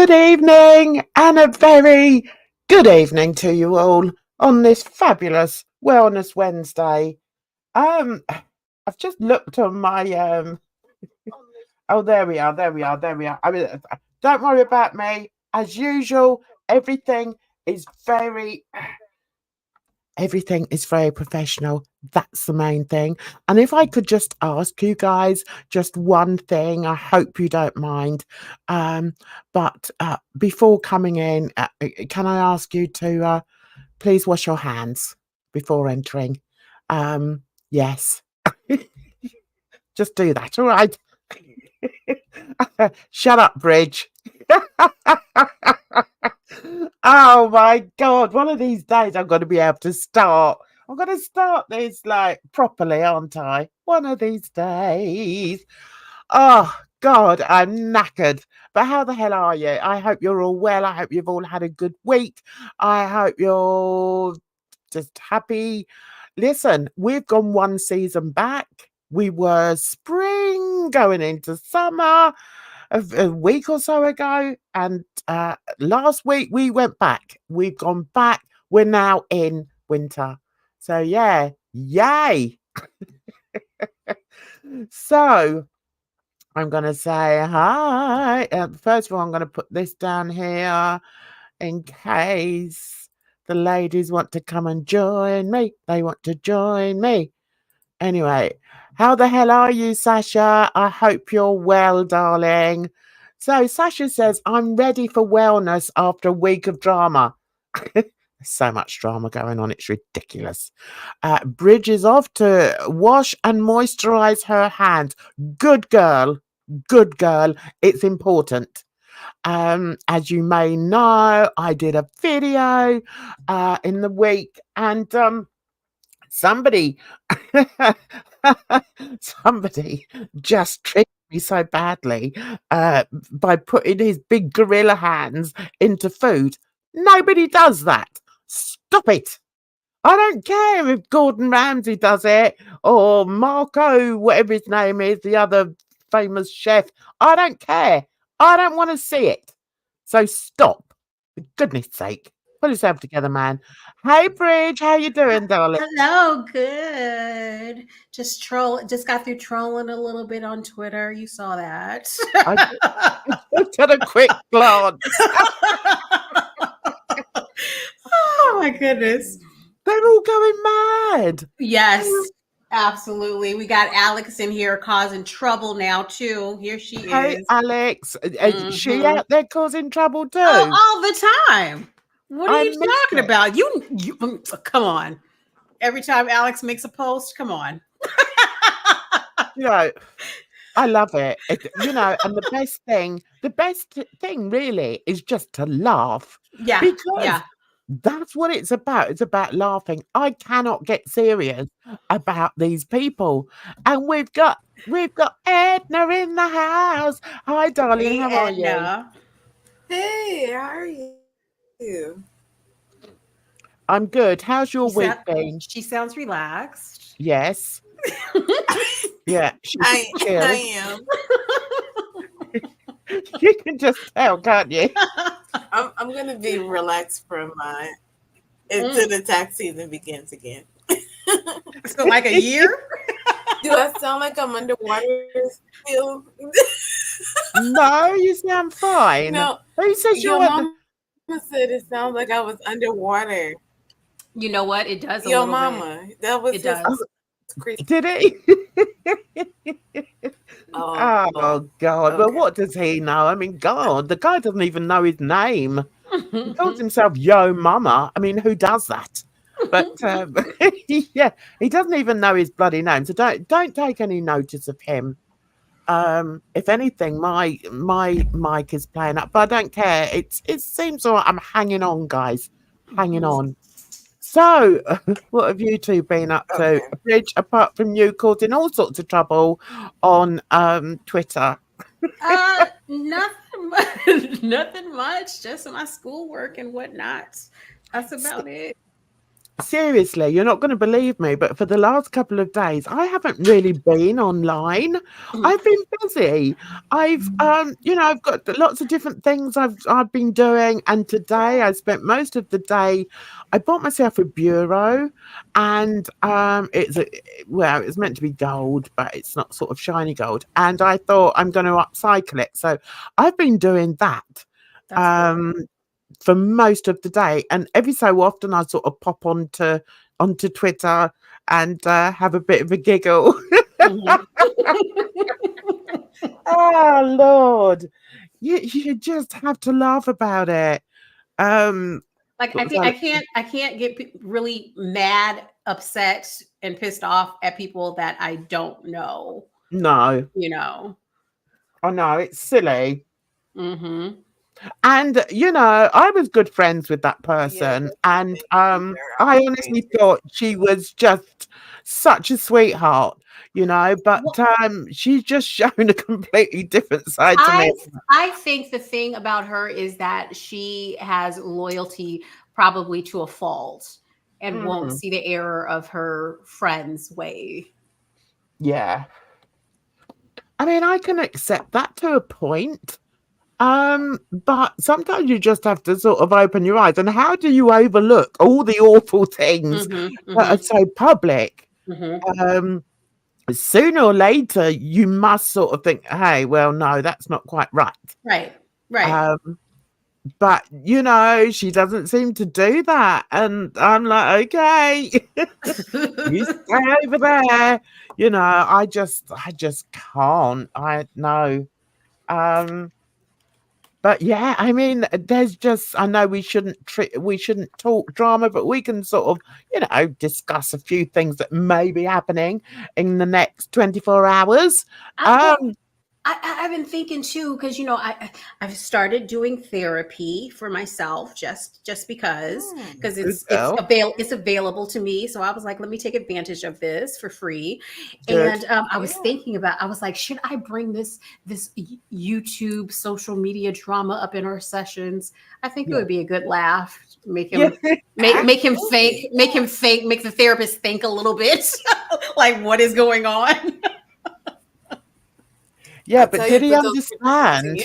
Good evening, and a very good evening to you all on this fabulous Wellness Wednesday. I've just looked on my oh, there we are. I mean, don't worry about me. As usual, everything is very professional. That's the main thing. And if I could just ask you guys just one thing, I hope you don't mind. But before coming in, can I ask you to please wash your hands before entering? Yes. Just do that, all right? Shut up, Bridge. Oh my God, one of these days I'm going to be able to start. I'm going to start this like properly, aren't I? One of these days. Oh God, I'm knackered. But how the hell are you? I hope you're all well. I hope you've all had a good week. I hope you're just happy. Listen, we've gone one season back. We were spring going into summer a week or so ago, and last week we went back. We've gone back. We're now in winter. So yeah, yay. So I'm going to say hi. First of all, I'm going to put this down here in case the ladies want to come and join me. They want to join me. Anyway, how the hell are you, Sasha? I hope you're well, darling. So Sasha says, I'm ready for wellness after a week of drama. There's so much drama going on. It's ridiculous. Bridge is off to wash and moisturize her hands. Good girl. Good girl. It's important. As you may know, I did a video in the week, and somebody just tricked me so badly by putting his big gorilla hands into food. Nobody does that. Stop it. I don't care if Gordon Ramsay does it or Marco, whatever his name is, the other famous chef. I don't care. I don't want to see it. So stop. For goodness sake. Put yourself together, man. Hey, Bridge, how you doing, darling? Hello, good. Just got through trolling a little bit on Twitter. You saw that. I just had a quick glance. Oh my goodness. They're all going mad. Yes, absolutely. We got Alex in here causing trouble now too. Here she Hey, is. Alex, is she out there causing trouble too? Oh, all the time. What are you talking about? You come on. Every time Alex makes a post, come on. You know, I love it. You know, and the best thing really is just to laugh. Yeah. Because that's what it's about. It's about laughing. I cannot get serious about these people. And we've got Edna in the house. Hi, darling. Hey, how are you? Hey, how are you? I'm good. How's your week been? She sounds relaxed. Yes. Yeah, I am. You can just tell, can't you? I'm gonna be relaxed for mine until the tax season begins again. So like a year? Do I sound like I'm underwater still? No, you sound fine. No, who says your mama said it sounds like I was underwater. You know what? It does. Your mama. That was it does. Did it? Oh God! Okay. Well, what does he know? I mean, God, the guy doesn't even know his name. He calls himself Yo Mama. I mean, who does that? But yeah, he doesn't even know his bloody name. So don't take any notice of him. If anything, my mic is playing up, but I don't care. It seems all right. I'm hanging on, guys, hanging on. So, what have you two been up to, Bridge? Apart from you causing all sorts of trouble on Twitter. Nothing much. Just my schoolwork and whatnot. That's about it. seriously, you're not going to believe me, but for the last couple of days, I haven't really been online. I've been busy. I've, I've got lots of different things I've been doing, and today I spent most of the day. I bought myself a bureau, and it's meant to be gold, but it's not sort of shiny gold. And I thought I'm going to upcycle it, so I've been doing that. That's cool. For most of the day, and every so often I sort of pop onto Twitter and have a bit of a giggle. Oh Lord, you just have to laugh about it. Like I think I can't get really mad, upset, and pissed off at people that I don't know. No, I know it's silly. Mm-hmm. And I was good friends with that person, and I honestly thought she was just such a sweetheart, but she's just shown a completely different side to me. I think the thing about her is that she has loyalty probably to a fault and won't see the error of her friend's way. Yeah. I mean, I can accept that to a point. But sometimes you just have to sort of open your eyes. And how do you overlook all the awful things that are so public? Sooner or later, you must sort of think, hey, well, no, that's not quite right. Right. But she doesn't seem to do that, and I'm like, okay, you stay over there. I just can't. I know. But yeah, I mean, I know we shouldn't talk drama, but we can sort of, discuss a few things that may be happening in the next 24 hours. I've been thinking too, because I've started doing therapy for myself just because it's available to me. So I was like, let me take advantage of this for free. Good. And I was thinking I was like, should I bring this YouTube social media drama up in our sessions? I think it would be a good laugh. Make him make him think, make the therapist think a little bit like what is going on. Yeah, but did he understand?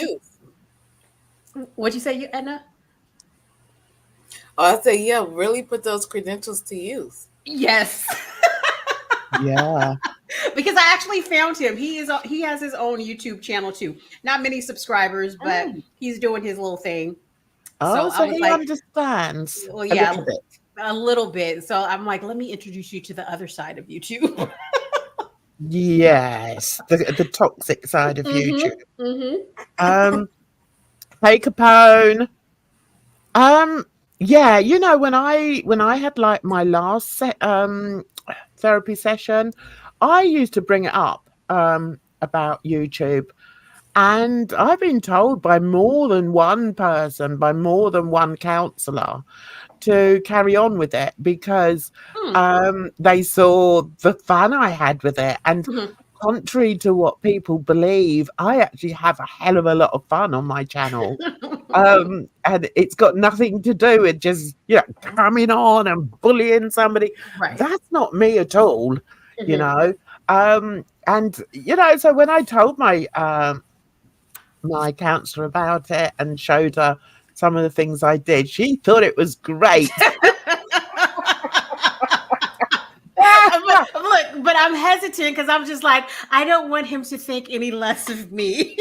What'd you say, Edna? Oh, I say, yeah, really put those credentials to use. Yes. Yeah. Because I actually found him. He has his own YouTube channel too. Not many subscribers, but he's doing his little thing. Oh, so he understands. Well, yeah, a little bit. So I'm like, let me introduce you to the other side of YouTube. Yes, the toxic side of YouTube. Hey Capone. Yeah, when I had like my last therapy session, I used to bring it up about YouTube, and I've been told by more than one person, by more than one counselor, to carry on with it because they saw the fun I had with it. And contrary to what people believe, I actually have a hell of a lot of fun on my channel. And it's got nothing to do with just coming on and bullying somebody. Right. That's not me at all, and so when I told my my counselor about it and showed her some of the things I did, she thought it was great. Look, but I'm hesitant because I'm just like, I don't want him to think any less of me.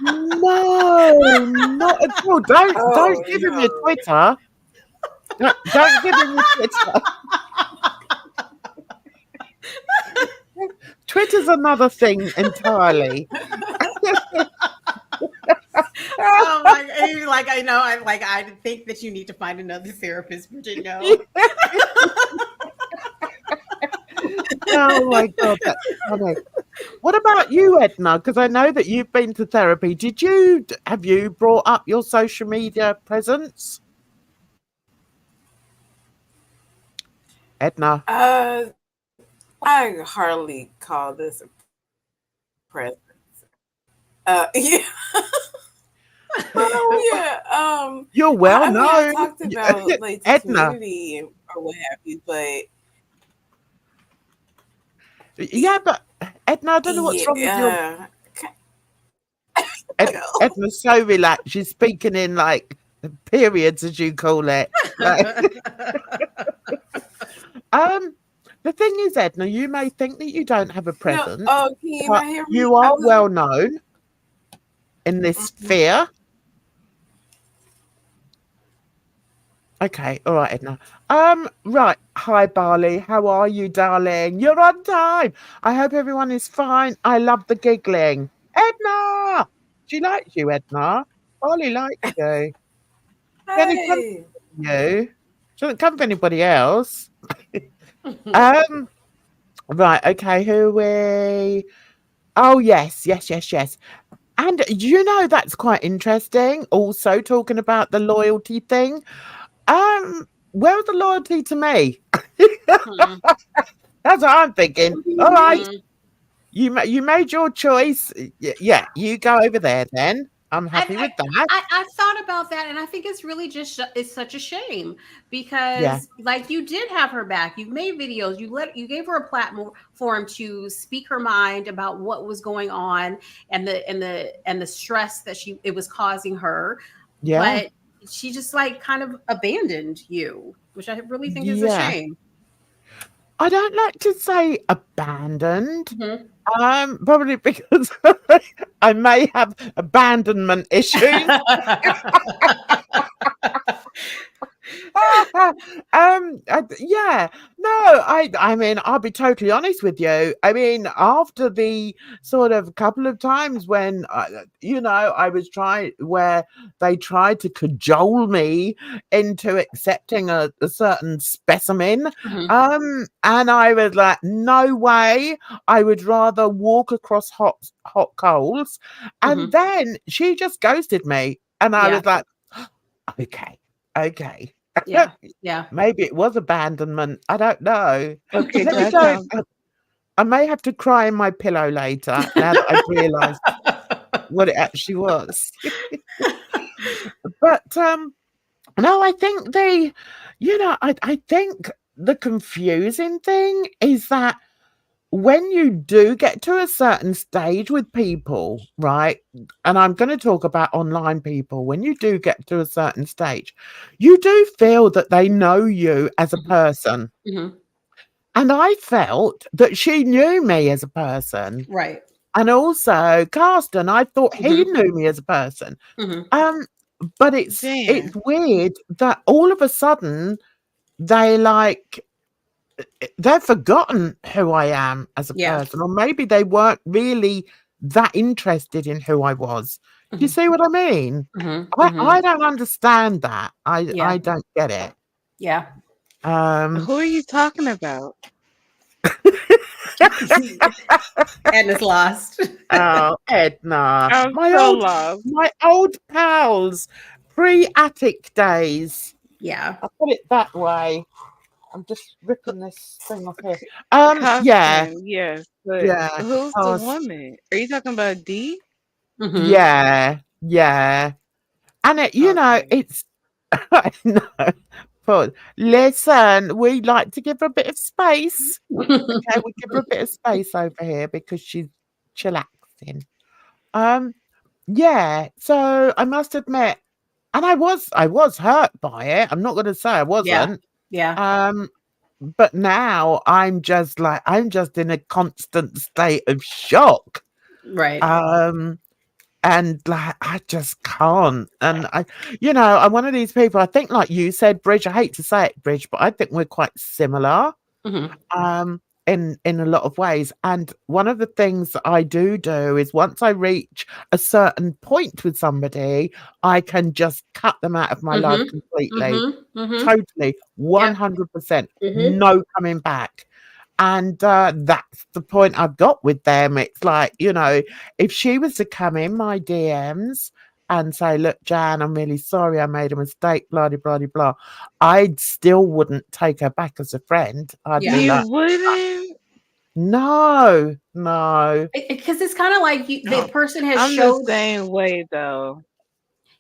No, not at all. Don't give him your Twitter. Don't give him your Twitter. Twitter's another thing entirely. Oh my God. Like, I know, I think that you need to find another therapist, Bridget. No. Oh my God, that's funny. What about you, Edna? Because I know that you've been to therapy. Have you brought up your social media presence? Edna? I hardly call this a presence. Yeah. You're well known. I talked about like Edna. community or what have you. But yeah, but Edna, I don't know what's wrong with your yeah, Edna's so relaxed. She's speaking in like periods, as you call it. Like, the thing is, Edna, you may think that you don't have a no. presence, Oh, can you but not hear me? you are well known in this sphere. Okay, all right, Edna. Right. Hi, Barley. How are you, darling? You're on time. I hope everyone is fine. I love the giggling. Edna! She likes you, Edna. Barley likes you. She only comes Hey. for you. She doesn't come for anybody else. Right, okay, who we? Oh, yes. And you know that's quite interesting. Also talking about the loyalty thing. Where's the loyalty to me? That's what I'm thinking. All right, you made your choice. Yeah, you go over there then. I'm happy with that. I thought about that, and I think it's really just it's such a shame because like you did have her back. You made videos. You gave her a platform to speak her mind about what was going on and the stress that it was causing her. Yeah. But she just like kind of abandoned you, which I really think is a Yeah. shame. I don't like to say abandoned. Mm-hmm. Probably because I may have abandonment issues. Yeah, no, I mean, I'll be totally honest with you. I mean, after the sort of couple of times when I was where they tried to cajole me into accepting a certain specimen, and I was like, no way, I would rather walk across hot coals. And then she just ghosted me, and I was like, okay. Yeah. Maybe it was abandonment. I don't know. Okay, Let me go. I may have to cry in my pillow later now that I've realised what it actually was. But no, I think I think the confusing thing is that when you do get to a certain stage with people, right? And I'm going to talk about online people. When you do get to a certain stage, you do feel that they know you as a person. And I felt that she knew me as a person. Right. And also Carsten, I thought he knew me as a person. But it's weird that all of a sudden they've forgotten who I am as a person, or maybe they weren't really that interested in who I was. Do you see what I mean? I don't understand that. I don't get it. Yeah. Who are you talking about? Edna's lost. Oh, Edna. I'm My old pals. Pre-attic days. Yeah. I'll put it that way. I'm just ripping this thing off here. Yes, but who's the woman? Are you talking about D? Yeah. And it's but listen, we like to give her a bit of space. Okay, we give her a bit of space over here because she's chillaxing. Yeah, so I must admit, and I was hurt by it. I'm not gonna say I wasn't. Yeah. But now I'm just in a constant state of shock. Right. And like I just can't. And I'm one of these people, I think like you said, Bridge, I hate to say it, Bridge, but I think we're quite similar. In a lot of ways. And one of the things that I do is once I reach a certain point with somebody, I can just cut them out of my life completely. Totally, 100%. No coming back. And that's the point I've got with them. It's like, if she was to come in my DMs and say, look, Jan, I'm really sorry, I made a mistake, blah, blah, blah, blah, I still wouldn't take her back as a friend. I'd be like, wouldn't? No. Because it's kind of like the person has I'm showed. the same way, though.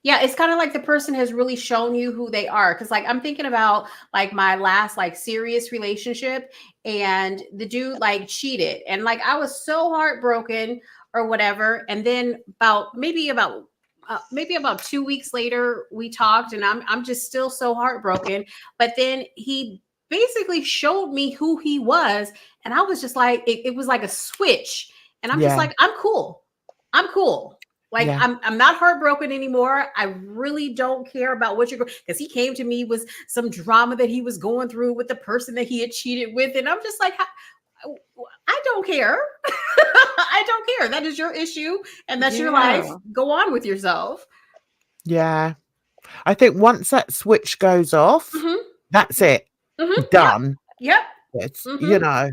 Yeah, it's kind of like the person has really shown you who they are. Cause like I'm thinking about like my last like serious relationship, and the dude like cheated, and like I was so heartbroken or whatever. And then maybe about 2 weeks later we talked, and I'm just still so heartbroken. But then he basically showed me who he was, and I was just like, it was like a switch, and I'm just like, I'm cool. I'm cool. Like I'm not heartbroken anymore. I really don't care about what you're going, because he came to me with some drama that he was going through with the person that he had cheated with. And I'm just like, I don't care. I don't care. That is your issue and that's your life. Go on with yourself. Yeah. I think once that switch goes off, that's it. Done. Yep. It's, you know,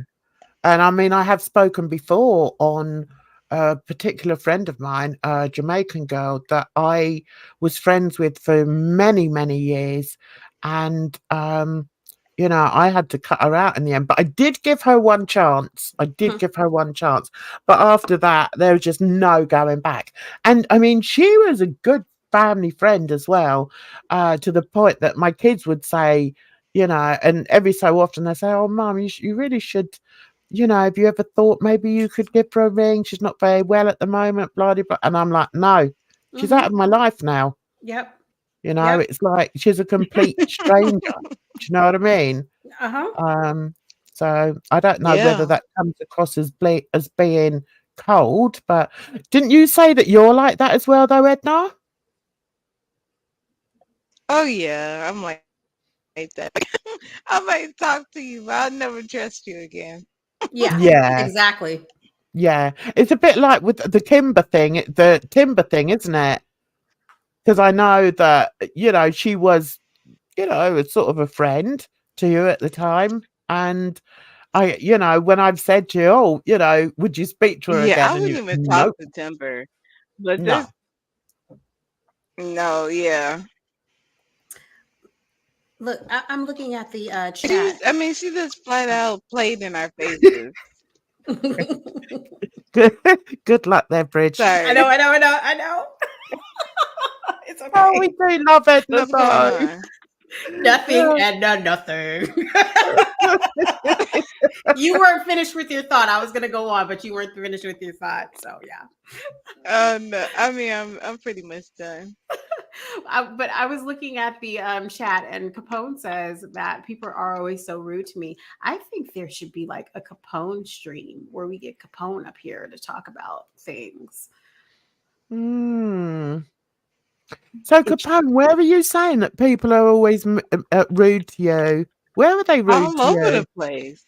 and I mean, I have spoken before on a particular friend of mine, a Jamaican girl that I was friends with for many, many years. And, you know, I had to cut her out in the end, but I did give her one chance. But after that, there was just no going back. And I mean, she was a good family friend as well, to the point that my kids would say, you know, and every so often they say, "Oh, Mum, you really should, you know, have you ever thought maybe you could give her a ring? She's not very well at the moment, blah, blah, blah." And I'm like, no, she's out of my life now. Yep. You know, it's like she's a complete stranger. Do you know what I mean? So I don't know whether that comes across as being cold, but didn't you say that you're like that as well, though, Edna? Oh yeah, I'm like that. I might talk to you, but I'll never trust you again. Yeah, exactly. Yeah, it's a bit like with the timber thing, isn't it? Because I know that, you know, she was, you know, a sort of a friend to you at the time. And I, you know, when I've said to you, "Oh, you know, would you speak to her Yeah, again?" I And wouldn't you, even talk nope, to Timber. But no. No, yeah. Look, I'm looking at the chat. She just flat out played in our faces. Good luck there, Bridge. Sorry. I know. It's okay. Oh, we do love Edna. What's going on? Nothing and nothing. You weren't finished with your thought. I was gonna go on, but you weren't finished with your thought. So yeah. No, I mean I'm pretty much done. But I was looking at the chat, and Capone says that people are always so rude to me. I think there should be like a Capone stream where we get Capone up here to talk about things. So, Capone, where are you saying that people are always rude to you? Where are they rude to you? All over the place.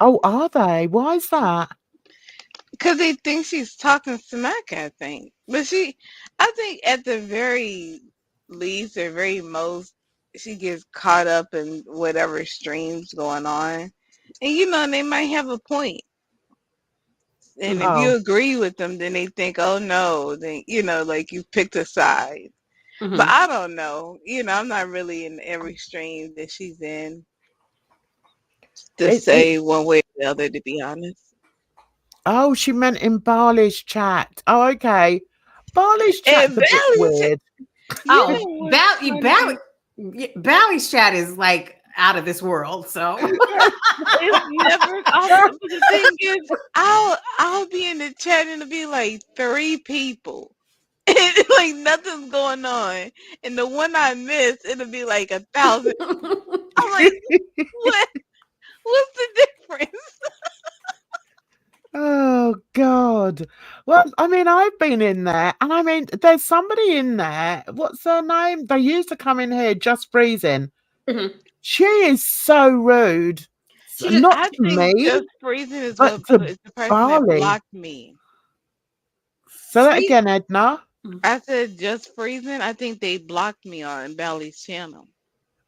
Oh, are they? Why is that? Because they think she's talking smack, I think. But I think at the very least or very most, she gets caught up in whatever streams going on. And, you know, they might have a point. And if you agree with them, then they think, oh, no, then, you know, like you picked a side. But I don't know. You know, I'm not really in every stream that she's in to say one way or the other, to be honest. Oh, she meant in Barley's chat. Oh, okay. Barley's chat's a bit weird. Oh, Bally's chat is like out of this world. So it's never. The thing is, I'll be in the chat and it'll be like 3 people. Like nothing's going on, and the one I miss, it'll be like 1,000. I'm like, what's the difference? Oh God. Well, I mean, I've been in there, and I mean, there's somebody in there. What's her name? They used to come in here, Just Freezing. She is so rude. Not to me, Just Freezing is but the to person Barley. that blocked me. Say that again, Edna. I said Just Freezing. I think they blocked me on Bally's channel.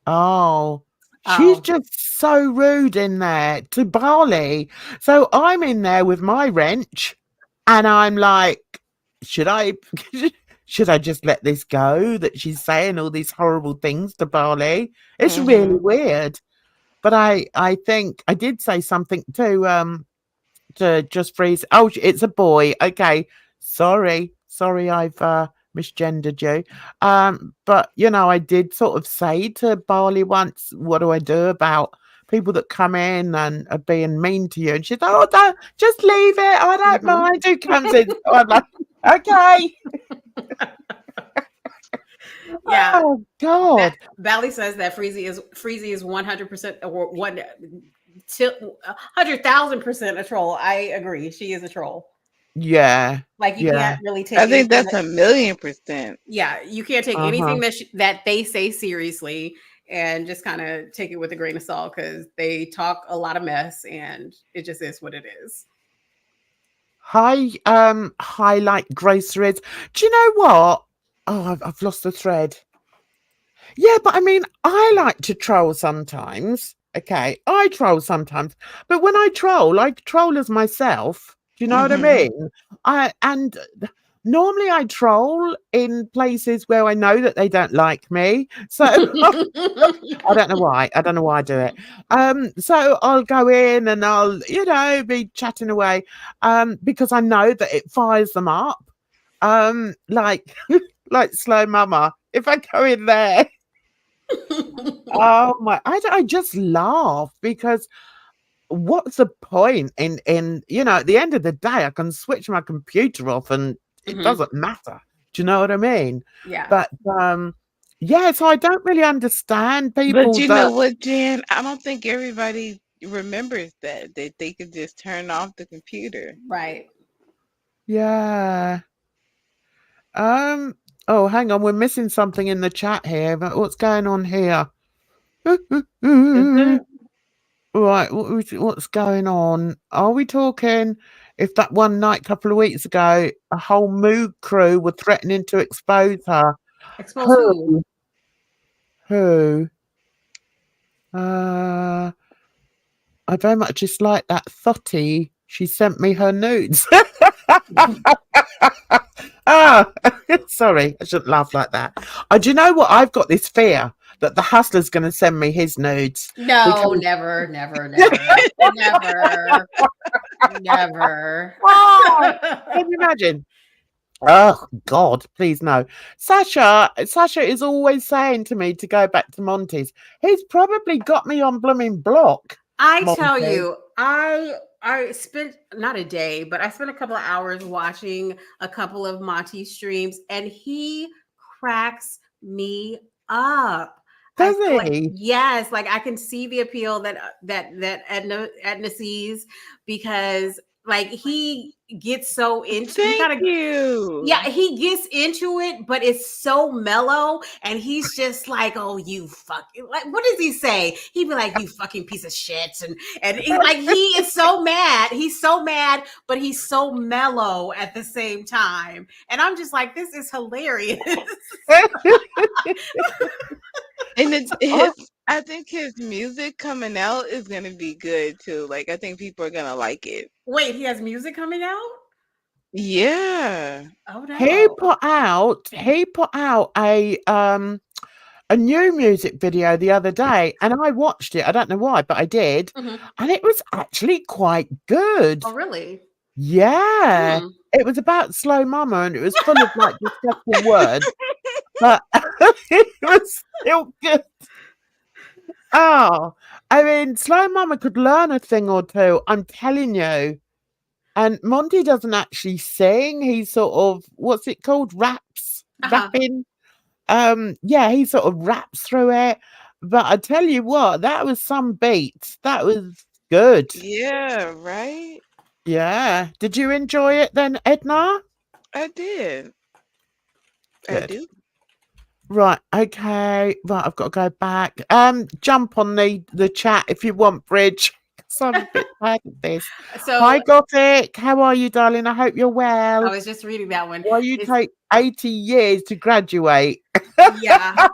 Oh, she's just so rude in there to Barley. So I'm in there with my wrench, and I'm like, should I just let this go? That she's saying all these horrible things to Barley. It's really weird. But I think I did say something to Just Freeze. Oh, it's a boy. Okay, sorry, I've misgendered you. But you know, I did sort of say to Barley once, what do I do about people that come in and are being mean to you? And she's like, oh, don't, just leave it. I don't mind who comes in. So I'm like, okay. Yeah. Oh God. Valley says that Freezy is 100% or 100,000% a troll. I agree. She is a troll. Yeah. Like you can't really take. I think that's 1,000,000%. Yeah, you can't take anything that they say seriously and just kind of take it with a grain of salt because they talk a lot of mess and it just is what it is. Highlight groceries. Do you know what? Oh, I've lost the thread. Yeah, but I mean, I like to troll sometimes. Okay, I troll sometimes, but when I troll as myself. Do you know what I mean? Normally I troll in places where I know that they don't like me. So I don't know why. I don't know why I do it. So I'll go in and I'll, you know, be chatting away. Because I know that it fires them up. Like Slow Mama. If I go in there. Oh my! I just laugh because what's the point in you know, at the end of the day I can switch my computer off and it doesn't matter. Do you know what I mean? Yeah. But yeah, so I don't really understand people. But you know what, Jen? I don't think everybody remembers that they could just turn off the computer. Right. Yeah. Oh, hang on, we're missing something in the chat here. But what's going on here? Right, what's going on? Are we talking if that one night a couple of weeks ago, a whole Moog crew were threatening to expose her? Expose who? Who? I very much just like that thotty. She sent me her nudes. Sorry, I shouldn't laugh like that. Do you know what? I've got this fear that the hustler's going to send me his nudes. No, never. Oh, can you imagine? Oh God, please no. Sasha is always saying to me to go back to Monty's. He's probably got me on blooming block. I tell you, I spent not a day, but I spent a couple of hours watching a couple of Monty's streams, and he cracks me up. Does he? Like, yes, like I can see the appeal that Edna sees because like he gets so into Thank you. Yeah, he gets into it, but it's so mellow, and he's just like, "Oh, you fucking like." What does he say? He'd be like, "You fucking piece of shit," and like he is so mad. He's so mad, but he's so mellow at the same time, and I'm just like, "This is hilarious." And I think his music coming out is gonna be good too. Like I think people are gonna like it. Wait, he has music coming out? Yeah. Oh no. He put out a new music video the other day, and I watched it. I don't know why, but I did, and it was actually quite good. Oh really? Yeah. It was about Slow Mama, and it was full of like disgusting words, but it was still good. Oh, I mean, Slow Mama could learn a thing or two, I'm telling you. And Monty doesn't actually sing. He sort of, what's it called? Rapping. Yeah, he sort of raps through it. But I tell you what, that was some beats. That was good. Yeah, right? Yeah. Did you enjoy it then, Edna? I did. Good. I do. Right, okay. Right, I've got to go back. Jump on the chat if you want, Bridge. So I'm a bit tired of this. So hi, Gothic. How are you, darling? I hope you're well. I was just reading that one. Why you take 80 years to graduate? Yeah,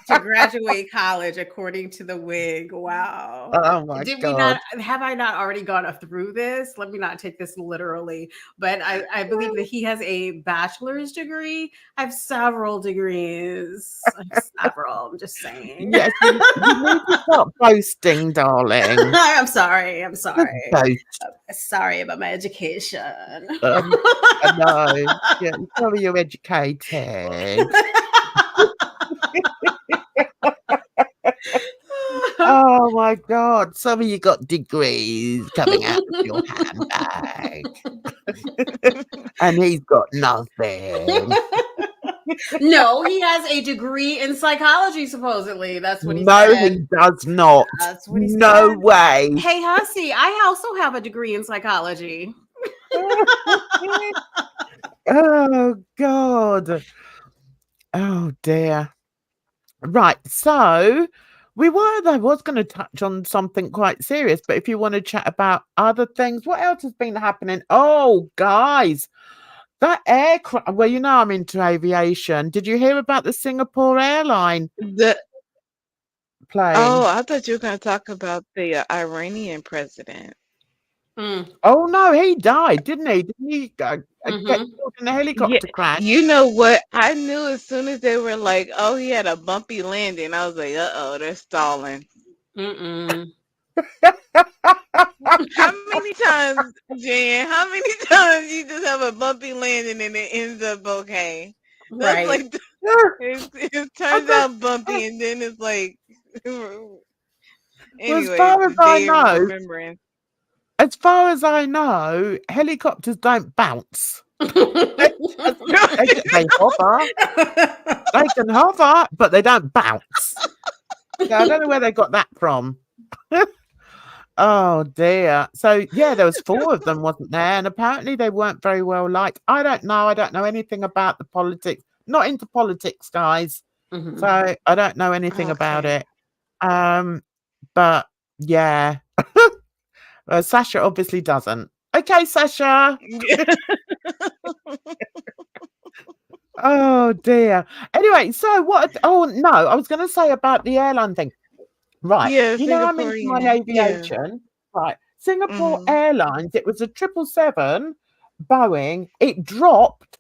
to graduate college, according to the wig. Wow. Oh my Did we God. not? Have I not already gone through this? Let me not take this literally, but I believe that he has a bachelor's degree. I have several degrees. I have several. I'm just saying. Yes, you need to stop boasting, darling. I'm sorry. I'm Just sorry. boast. Sorry about my education. I know. Yeah, sorry you're educated. Oh my God. Some of you got degrees coming out of your handbag. And he's got nothing. No, he has a degree in psychology, supposedly. That's what he No, said. he does not. That's what he No said. way. Hey, Hussy, I also have a degree in psychology. Oh God. Oh dear. Right. So I was going to touch on something quite serious, but if you want to chat about other things, what else has been happening? Oh, guys, that aircraft. Well, you know, I'm into aviation. Did you hear about the Singapore airline plane? Oh, I thought you were going to talk about the Iranian president. Oh no, he died, didn't he? Didn't he get killed in a helicopter crash? You know what? I knew as soon as they were like, "Oh, he had a bumpy landing." I was like, "Uh-oh, they're stalling." How many times, Jan? How many times you just have a bumpy landing and it ends up okay? That's Right. like it turns out bumpy, and then it's like anyway, the day of remembrance. As far as I know, helicopters don't bounce. They hover. They can hover, but they don't bounce. So I don't know where they got that from. Oh dear. So yeah, there was 4 of them, wasn't there? And apparently they weren't very well liked. I don't know. I don't know anything about the politics. Not into politics, guys. So I don't know anything about it. But yeah. Sasha obviously doesn't. Okay, Sasha. Oh dear. Anyway, so what? Oh no, I was going to say about the airline thing. Right. Yeah, you know, I'm into my aviation. Yeah. Right. Singapore Airlines. It was a 777 Boeing. It dropped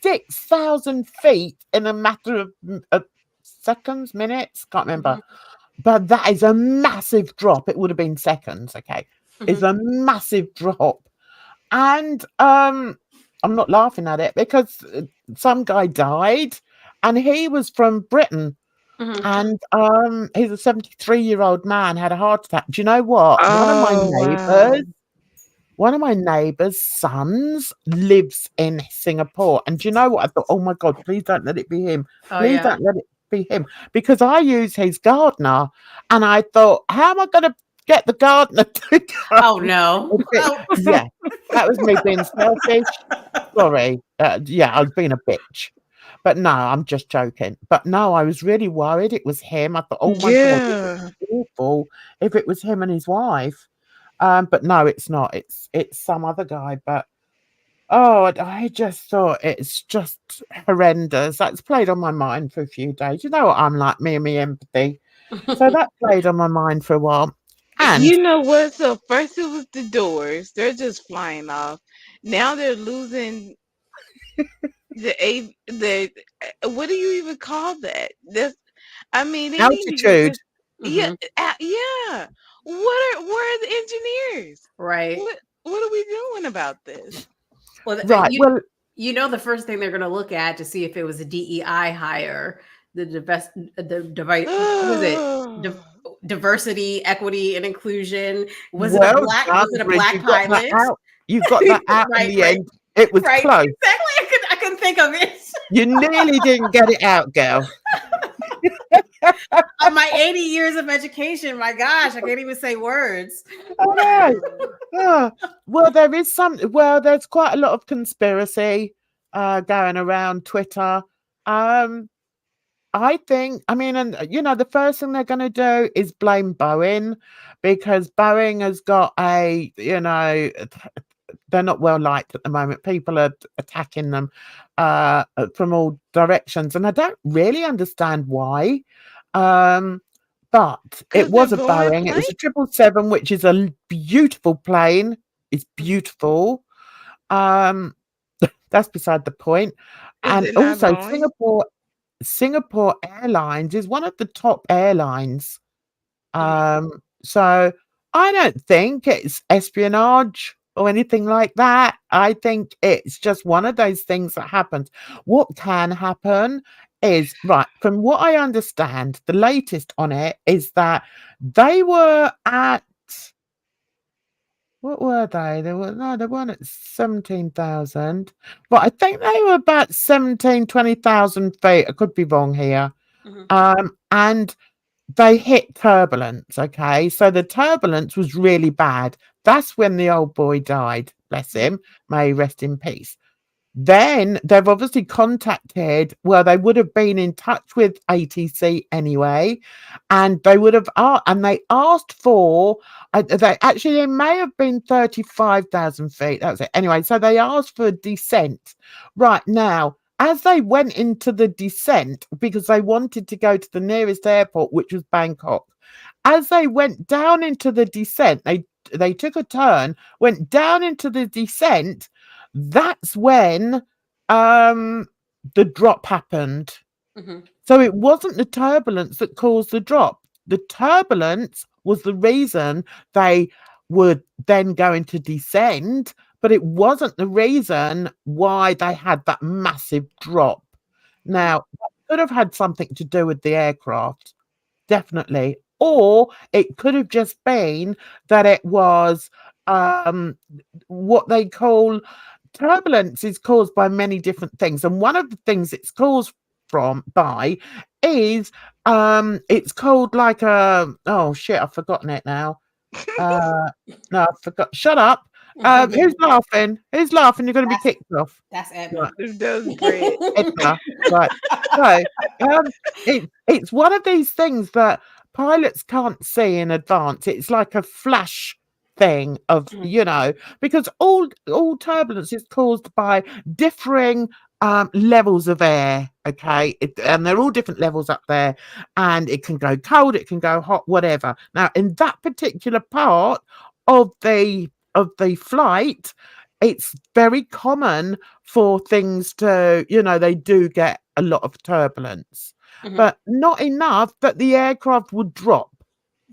6,000 feet in a matter of seconds, minutes. Can't remember. But that is a massive drop. It would have been seconds. Okay. It's a massive drop. And I'm not laughing at it because some guy died and he was from Britain. And he's a 73-year-old man, had a heart attack. Do you know what? One of my neighbors' sons lives in Singapore. And do you know what? I thought, oh my God, please don't let it be him. Please don't let it be him. Because I use his gardener. And I thought, how am I going to get the gardener to go? Oh no. Yeah, that was me being selfish. Sorry. Yeah, I was being a bitch. But no, I'm just joking. But no, I was really worried it was him. I thought, oh my God, it was awful if it was him and his wife. But no, it's not. It's some other guy. But I just thought it's just horrendous. That's played on my mind for a few days. You know what I'm like, me and me empathy. So that played on my mind for a while. And you know what? So first it was the doors; they're just flying off. Now they're losing the what do you even call that? I mean, they altitude. Yeah. Where are the engineers? Right. What are we doing about this? Well, right. You know, the first thing they're going to look at to see if it was a DEI hire, diversity, equity, and inclusion. Was it a black pilot? You got that out in the end. It was close. Exactly. I couldn't think of it. You nearly didn't get it out, girl. My 80 years of education, my gosh, I can't even say words. Well, there's quite a lot of conspiracy going around Twitter. I think, and you know, the first thing they're going to do is blame Boeing because Boeing has got a, they're not well liked at the moment. People are attacking them from all directions, and I don't really understand why. But it was a Boeing. It was a 777, which is a beautiful plane. It's beautiful. That's beside the point. And also Singapore Airlines is one of the top airlines. So I don't think it's espionage or anything like that. I think it's just one of those things that happens. What can happen is, right, from what I understand, the latest on it is that they were at, what were they? They weren't at 17,000, but I think they were about 20,000 feet. I could be wrong here. And they hit turbulence. Okay, so the turbulence was really bad. That's when the old boy died. Bless him. May he rest in peace. Then they've obviously contacted, well, they would have been in touch with ATC anyway, and they would have and they asked for, they may have been 35,000 feet. That was it. Anyway, so they asked for descent. Right now, as they went into the descent, because they wanted to go to the nearest airport, which was Bangkok, as they went down into the descent, they took a turn, went down into the descent. That's when the drop happened. So it wasn't the turbulence that caused the drop. The turbulence was the reason they were then going to descend, but it wasn't the reason why they had that massive drop. Now, that could have had something to do with the aircraft, definitely. Or it could have just been that it was what they call turbulence is caused by many different things. And one of the things it's caused by is it's called like oh shit, I've forgotten it now. No, I forgot. Shut up. Who's laughing? Who's laughing? You're going to be kicked off. That's Edna. Right. That's great. Edna. Right. So it's one of these things that pilots can't see in advance. It's like a flash thing of, because all turbulence is caused by differing levels of air. Okay, and they're all different levels up there, and it can go cold, it can go hot, whatever. Now, in that particular part of the flight, it's very common for things to, they do get a lot of turbulence, but not enough that the aircraft would drop.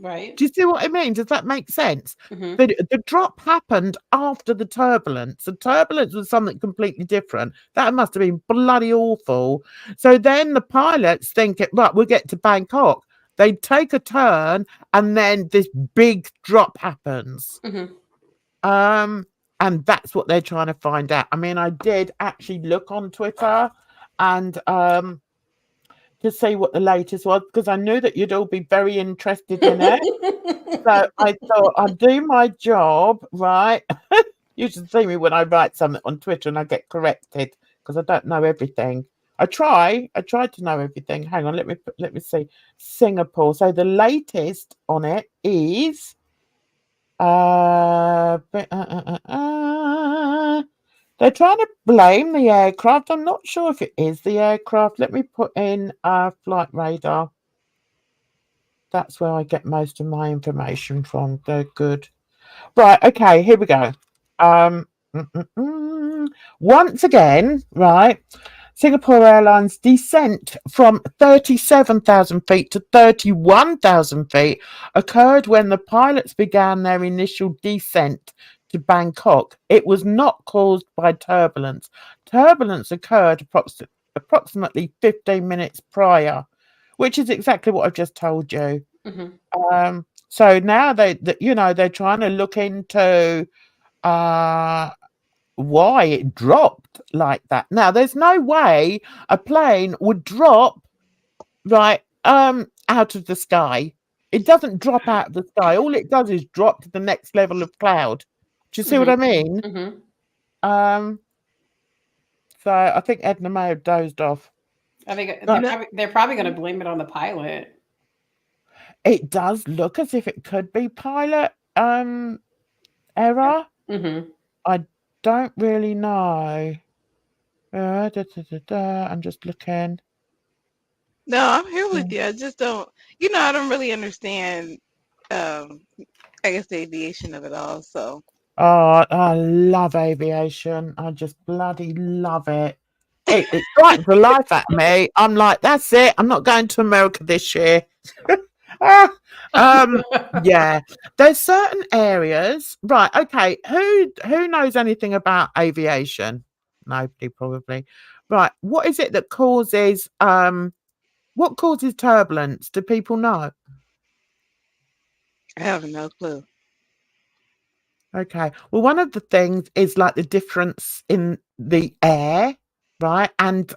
Right. Do you see what I mean? Does that make sense? The drop happened after the turbulence. The turbulence was something completely different. That must have been bloody awful. So then the pilots think, right, we'll get to Bangkok. They take a turn, and then this big drop happens. And that's what they're trying to find out. I mean, I did actually look on Twitter and to see what the latest was, because I knew that you'd all be very interested in it. So I thought I'd do my job, right? You should see me when I write something on Twitter and I get corrected because I don't know everything. I tried to know everything. Hang on, let me see. Singapore. So the latest on it is they're trying to blame the aircraft. I'm not sure if it is the aircraft. Let me put in flight radar. That's where I get most of my information from. They're good. Right, okay, here we go. Once again, right, Singapore Airlines descent from 37,000 feet to 31,000 feet occurred when the pilots began their initial descent to Bangkok. It was not caused by turbulence. Turbulence occurred approximately 15 minutes prior, which is exactly what I've just told you. So now they're trying to look into why it dropped like that. Now, there's no way a plane would drop right out of the sky. It doesn't drop out of the sky. All it does is drop to the next level of cloud. Do you see what I mean? So I think Edna may have dozed off. I think they're probably going to blame it on the pilot. It does look as if it could be pilot error. I don't really know. I'm just looking. No, I'm here with you. I just don't, I don't really understand, I guess, the aviation of it all. So. Oh, I love aviation. I just bloody love it. It frightens the life out of me. I'm like, that's it. I'm not going to America this year. Yeah. There's certain areas. Right. Okay. Who knows anything about aviation? Nobody, probably. Right. What is it that causes what causes turbulence? Do people know? I have no clue. Okay. Well, one of the things is like the difference in the air, right? And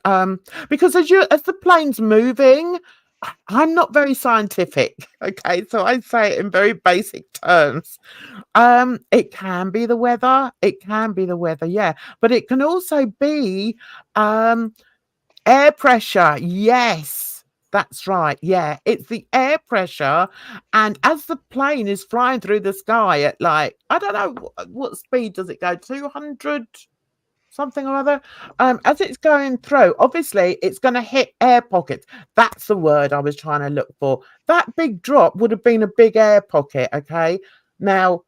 because as the plane's moving, I'm not very scientific. Okay, so I say it in very basic terms. It can be the weather. It can be the weather, yeah. But it can also be air pressure. Yes. That's right. Yeah, it's the air pressure. And as the plane is flying through the sky at like, I don't know, what speed does it go? 200 something or other? As it's going through, obviously it's going to hit air pockets. That's the word I was trying to look for. That big drop would have been a big air pocket. Okay. Now,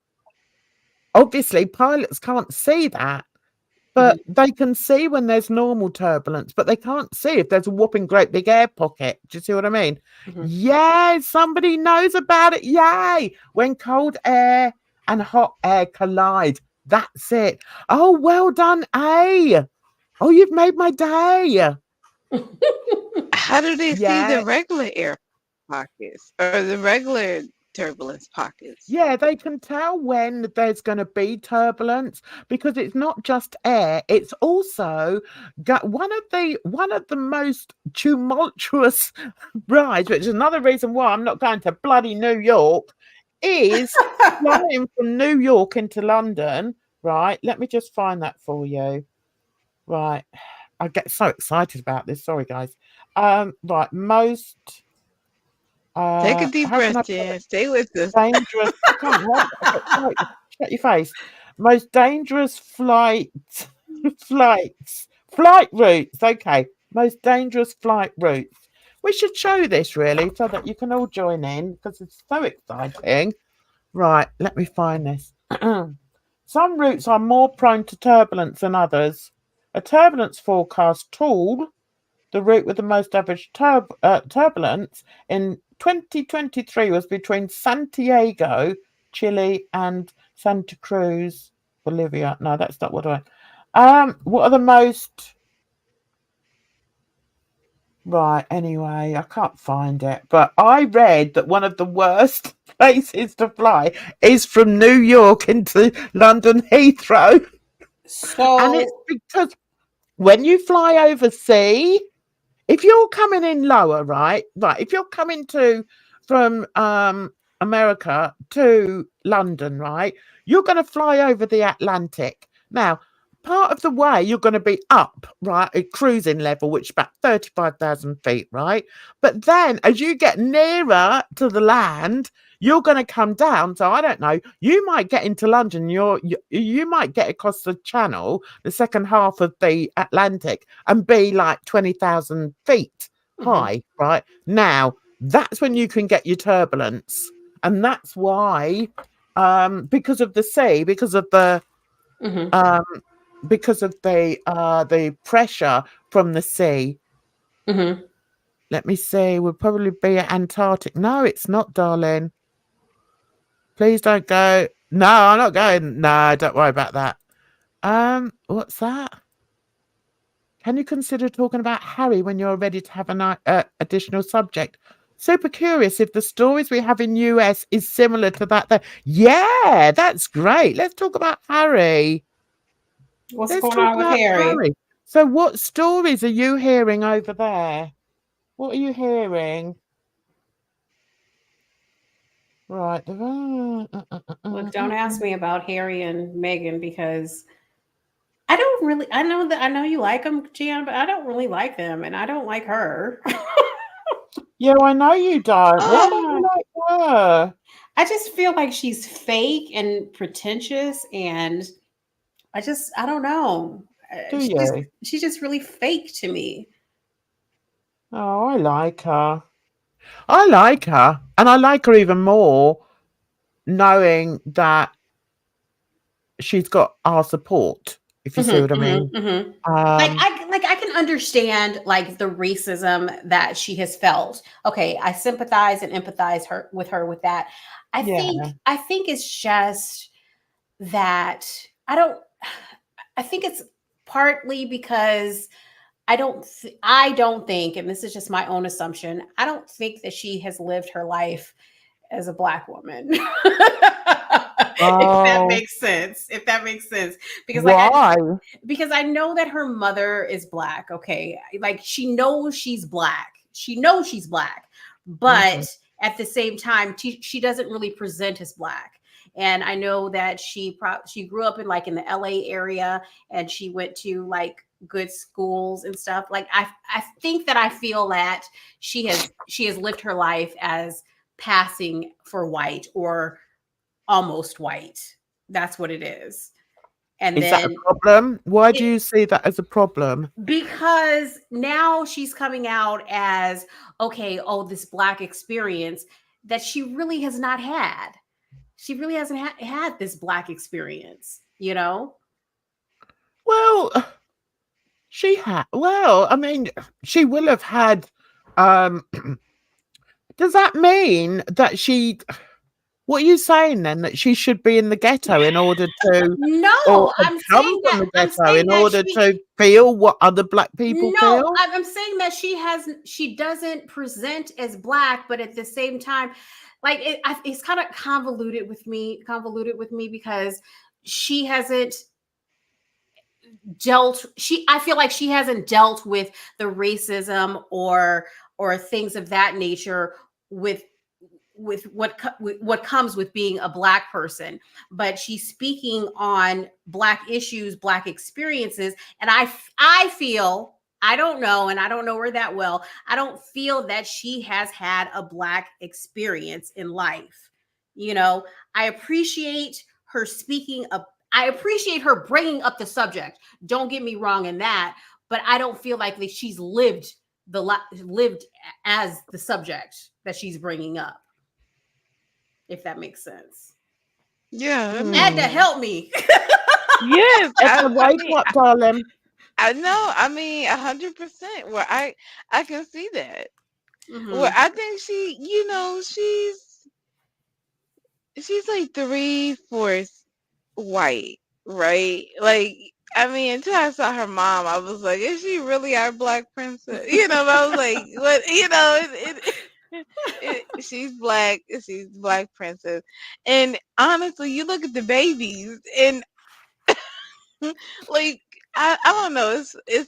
obviously pilots can't see that. But they can see when there's normal turbulence, but they can't see if there's a whopping great big air pocket. Do you see what I mean? Yay, somebody knows about it. Yay. When cold air and hot air collide. That's it. Oh, well done, A. Oh, you've made my day. How do they see the regular air pockets or the regular turbulence pockets? Yeah, they can tell when there's going to be turbulence because it's not just air, it's also got one of the most tumultuous rides, which is another reason why I'm not going to bloody New York, is flying from New York into London. Right, let me just find that for you. Right, I get so excited about this. Sorry, guys. Right, most Take a deep breath, Jen. Stay with us. dangerous. I can't remember. Shut your face. Most dangerous flight routes. Okay, most dangerous flight routes. We should show this really so that you can all join in because it's so exciting. Right, let me find this. Some routes are more prone to turbulence than others. A turbulence forecast tool, the route with the most average turbulence in 2023 was between Santiago, Chile, and Santa Cruz, Bolivia. No, that's not what I. What are the most? Right. Anyway, I can't find it, but I read that one of the worst places to fly is from New York into London Heathrow. So, and it's because when you fly overseas, if you're coming in lower, right, if you're coming from America to London, right, you're going to fly over the Atlantic. Now, part of the way you're going to be up, right, at cruising level, which is about 35,000 feet, right? But then as you get nearer to the land, you're going to come down. So I don't know, you might get into London, you might get across the channel, the second half of the Atlantic, and be like 20,000 feet high, right? Now, that's when you can get your turbulence. And that's why, because of the sea, because of the pressure from the sea. Let me see. We'll probably be at Antarctic. No, it's not, darling. Please don't go. No, I'm not going. No, don't worry about that. What's that? Can you consider talking about Harry when you're ready to have an additional subject? Super curious if the stories we have in US is similar to that there. Yeah, that's great. Let's talk about Harry. What's going on with Harry? So what stories are you hearing over there? What are you hearing? Right. Look, don't ask me about Harry and Meghan because I don't really, I know you like them, Gian, but I don't really like them and I don't like her. Yeah, I know you don't. Why don't you like her? I just feel like she's fake and pretentious and I don't know. Do you? She's just really fake to me. Oh, I like her. I like her. And I like her even more knowing that she's got our support, if you see what I mean. Like I can understand like the racism that she has felt. Okay, I sympathize and empathize with her with that. I think it's just that I think it's partly because I don't think, and this is just my own assumption, I don't think that she has lived her life as a Black woman. If that makes sense. Because why? Because I know that her mother is Black, okay? Like she knows she's Black. But at the same time, she doesn't really present as Black. And I know that she grew up in the LA area, and she went to like good schools and stuff. Like I think that I feel that she has lived her life as passing for white or almost white. That's what it is. And is that a problem? Why do you see that as a problem? Because now she's coming out as, okay, this Black experience that she really has not had. She really hasn't had this Black experience, you know? Well, she had. Well, I mean, she will have had. Does that mean that she? What are you saying then? That she should be in the ghetto in order to? No, I'm saying that. From the ghetto in order to feel what other Black people feel. No, I'm saying that she doesn't present as Black, but at the same time, like it's kind of convoluted with me because she hasn't I feel like she hasn't dealt with the racism or things of that nature with what comes with being a Black person, but she's speaking on Black issues, Black experiences, and I feel, I don't know, and I don't know her that well, I don't feel that she has had a Black experience in life. You know, I appreciate her speaking up. I appreciate her bringing up the subject. Don't get me wrong in that, but I don't feel like that she's lived as the subject that she's bringing up. If that makes sense. Yeah. EDNA, help me. Yes. Wake up, darling. I know. I mean, 100%. Well, I can see that. Well, I think she's like 3/4 white, right? Like, I mean, until I saw her mom, I was like, is she really our Black princess? You know, but I was like, what? You know, she's Black. She's Black princess. And honestly, you look at the babies, and like, I don't know. It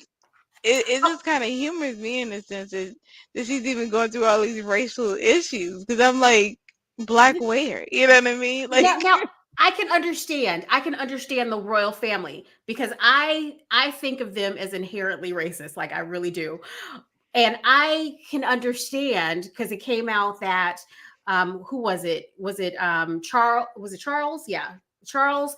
just kind of humors me in the sense that she's even going through all these racial issues. Because I'm like, Black where? You know what I mean? Like, now I can understand the royal family, because I think of them as inherently racist. Like I really do. And I can understand, because it came out that who was it? Was it Charles? Was it Charles? Yeah. Charles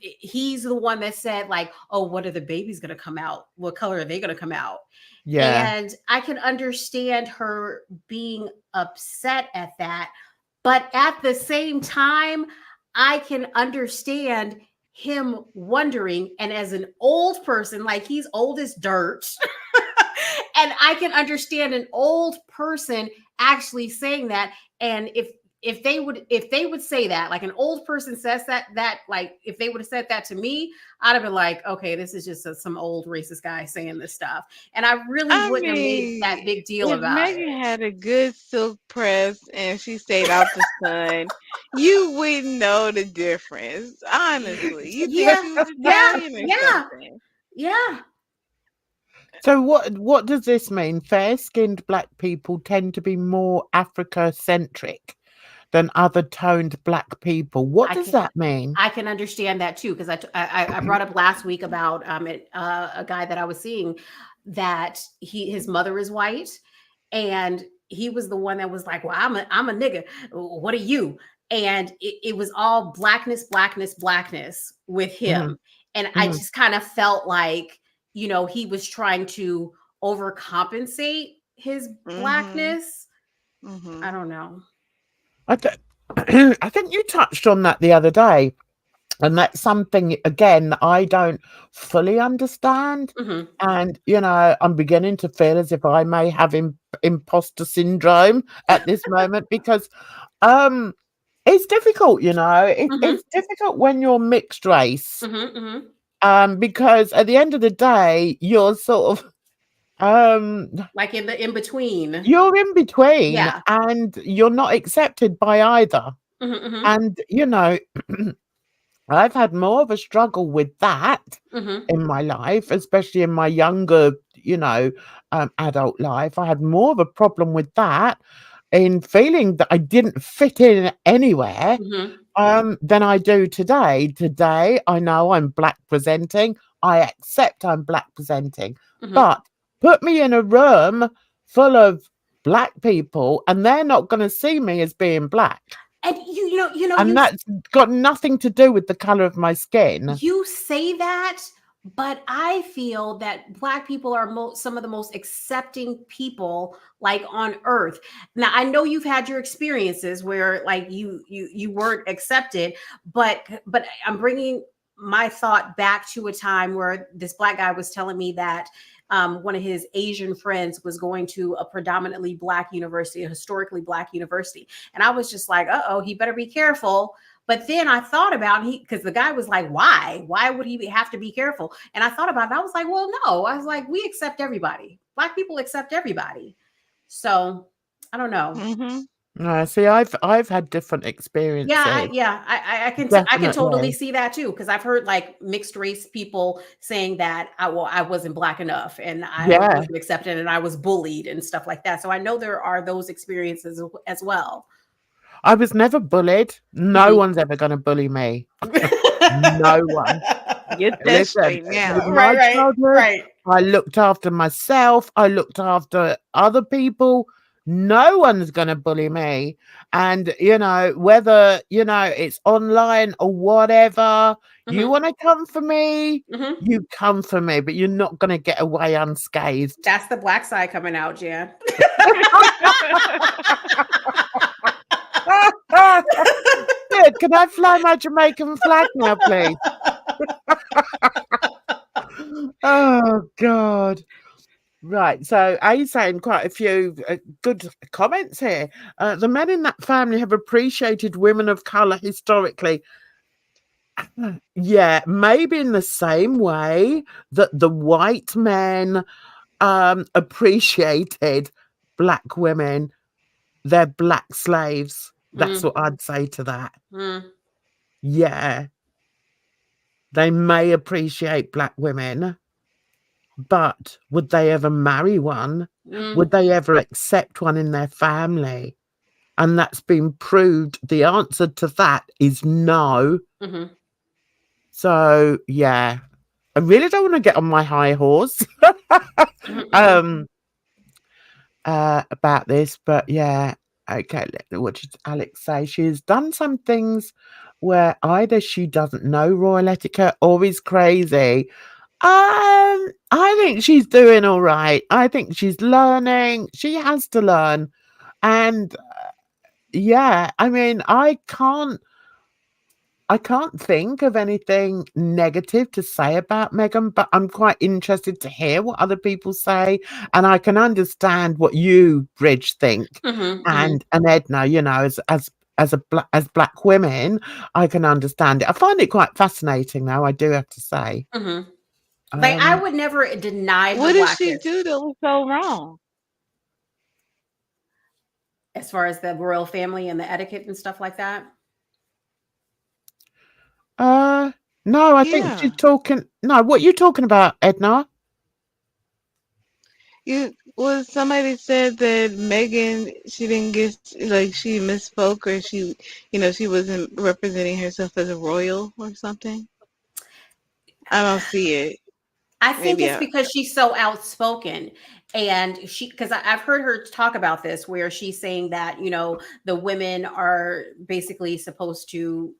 he's the one that said like, oh, what are the babies going to come out? What color are they going to come out? Yeah. And I can understand her being upset at that. But at the same time, I can understand him wondering. And as an old person, like he's old as dirt. And I can understand an old person actually saying that. And if they would say that, like an old person says that like if they would have said that to me, I'd have been like, okay, this is just some old racist guy saying this stuff. And I really wouldn't have made that big deal about it. If Megan had a good silk press and she stayed out the sun, you wouldn't know the difference. Honestly. You think she was Italian or something? Yeah. So what does this mean? Fair-skinned Black people tend to be more Africa-centric than other toned Black people. What does that mean? I can understand that too, because I brought up last week about a guy that I was seeing that his mother is white, and he was the one that was like, well, I'm a nigga. What are you? And it was all blackness with him. And I just kind of felt like, you know, he was trying to overcompensate his blackness. I don't know. I think you touched on that the other day. And that's something, again, I don't fully understand. And, you know, I'm beginning to feel as if I may have imposter syndrome at this moment because it's difficult, you know. It's difficult when you're mixed race. Because at the end of the day, you're sort of like in between. You're in between, Yeah. and you're not accepted by either. And, you know, I've had more of a struggle with that in my life, especially in my younger, you know, adult life. I had more of a problem with that in feeling that I didn't fit in anywhere than I do today. Today, I know I'm black presenting. I accept I'm black presenting. But put me in a room full of black people and they're not going to see me as being black. And and that's got nothing to do with the color of my skin. You say that, but I feel that black people are some of the most accepting people like on earth. Now, I know you've had your experiences where like you weren't accepted, but I'm bringing my thought back to a time where this black guy was telling me that one of his Asian friends was going to a predominantly black university, a historically black university. And I was just like, uh-oh, he better be careful. But then I thought about because the guy was like, why would he have to be careful? And I thought about it. I was like, well, no, I was like, we accept everybody. Black people accept everybody. So I don't know. No, see, I've had different experiences. I can totally see that too, because I've heard like mixed race people saying that I wasn't black enough and I wasn't accepted and I was bullied and stuff like that. So I know there are those experiences as well. I was never bullied. No one's ever going to bully me. No one. Get that straight now. Right. I looked after myself. I looked after other people. No one's going to bully me. And, you know, whether, you know, it's online or whatever, you want to come for me, you come for me, but you're not going to get away unscathed. That's the black side coming out, Jan. Good. Can I fly my Jamaican flag now, please? Oh, God. Right, so are you saying quite a few good comments here? The men in that family have appreciated women of colour historically. Yeah, maybe in the same way that the white men appreciated black women. They're black slaves. That's what I'd say to that. Yeah. They may appreciate black women, but would they ever marry one? Would they ever accept one in their family? And that's been proved. The answer to that is no. So, yeah. I really don't want to get on my high horse about this, but yeah. Okay, what did Alex say? She's done some things where either she doesn't know royal etiquette or is crazy. I think she's doing all right. I think she's learning. She has to learn. And yeah, I mean, I can't think of anything negative to say about Meghan, but I'm quite interested to hear what other people say. And I can understand what you, Bridge, think. And Edna, you know, as black women, I can understand it. I find it quite fascinating, though, I do have to say. Like, I would never deny what did she do that was so wrong? As far as the royal family and the etiquette and stuff like that? No, I think she's talking. No, what are you talking about, Edna? Somebody said that Meghan, she didn't get, like, she misspoke, or she, you know, she wasn't representing herself as a royal or something. I don't see it. I think it's because she's so outspoken, and because I've heard her talk about this, where she's saying that, you know, the women are basically supposed to,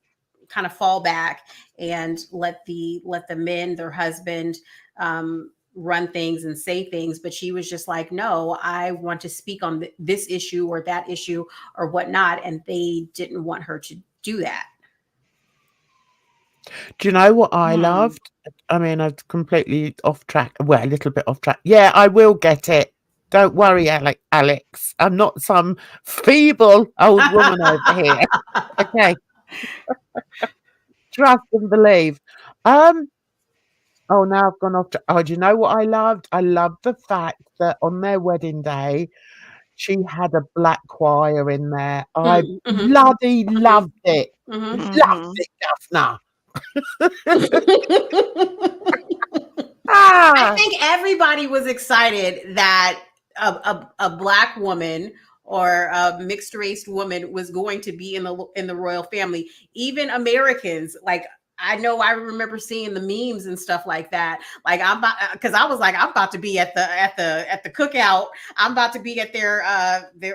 kind of fall back and let the men, their husband, run things and say things. But she was just like, no, I want to speak on this issue or that issue or whatnot. And they didn't want her to do that. Do you know what I loved? I mean, I'm completely off track. Well, a little bit off track. Yeah, I will get it. Don't worry, Alex. I'm not some feeble old woman over here. Okay. Trust and believe. Oh, now I've gone off. Do you know what I loved? I loved the fact that on their wedding day, she had a black choir in there. I bloody loved it. Loved it, Governor. I think everybody was excited that a black woman or a mixed race woman was going to be in the royal family. Even Americans, like, I know I remember seeing the memes and stuff like that. Like, because I was like, I'm about to be at the cookout. I'm about to be at their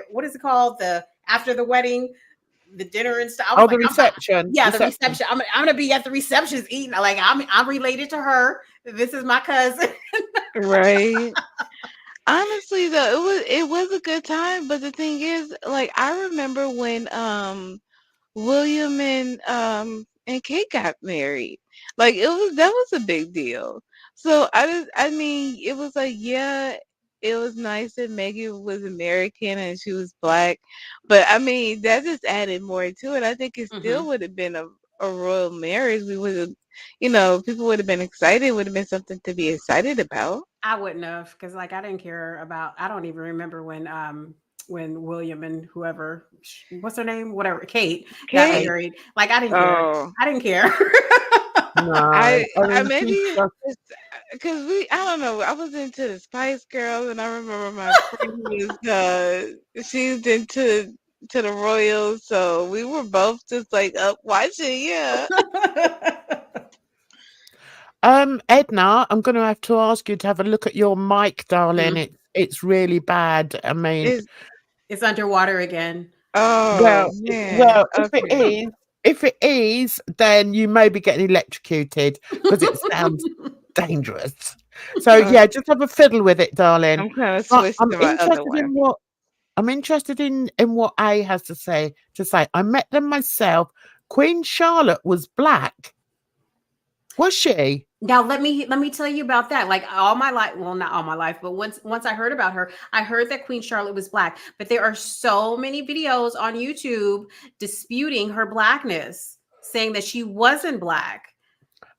what is it called? The after the wedding, the dinner and stuff. The reception. The reception. I'm gonna be at the receptions eating. Like, I'm related to her. This is my cousin. Right. Honestly, though, it was a good time. But the thing is, like, I remember when William and Kate got married. Like, that was a big deal. So I mean, it was like, yeah, it was nice that Meghan was American and she was black, but I mean, that just added more to it. I think it still would have been a royal marriage. We would have, people would have been excited. It would have been something to be excited about. I wouldn't have, because like I didn't care about. I don't even remember when William and whoever, what's her name, whatever, Kate got married. Like, I didn't care. I didn't care. No, I maybe because I don't know. I was into the Spice Girls, and I remember my friend was she's into the Royals, so we were both just like up watching. Yeah. Edna, I'm going to have to ask you to have a look at your mic, darling. It's really bad. I mean, it's underwater again. Oh, well, if it is, then you may be getting electrocuted because it sounds dangerous. So yeah, just have a fiddle with it, darling. I'm kind of switching to my other one. I'm interested in what A has to say. I met them myself. Queen Charlotte was black. Was she? Now let me tell you about that. Like, all my life, well, not all my life, but once I heard about her, I heard that Queen Charlotte was black. But there are so many videos on YouTube disputing her blackness, saying that she wasn't black.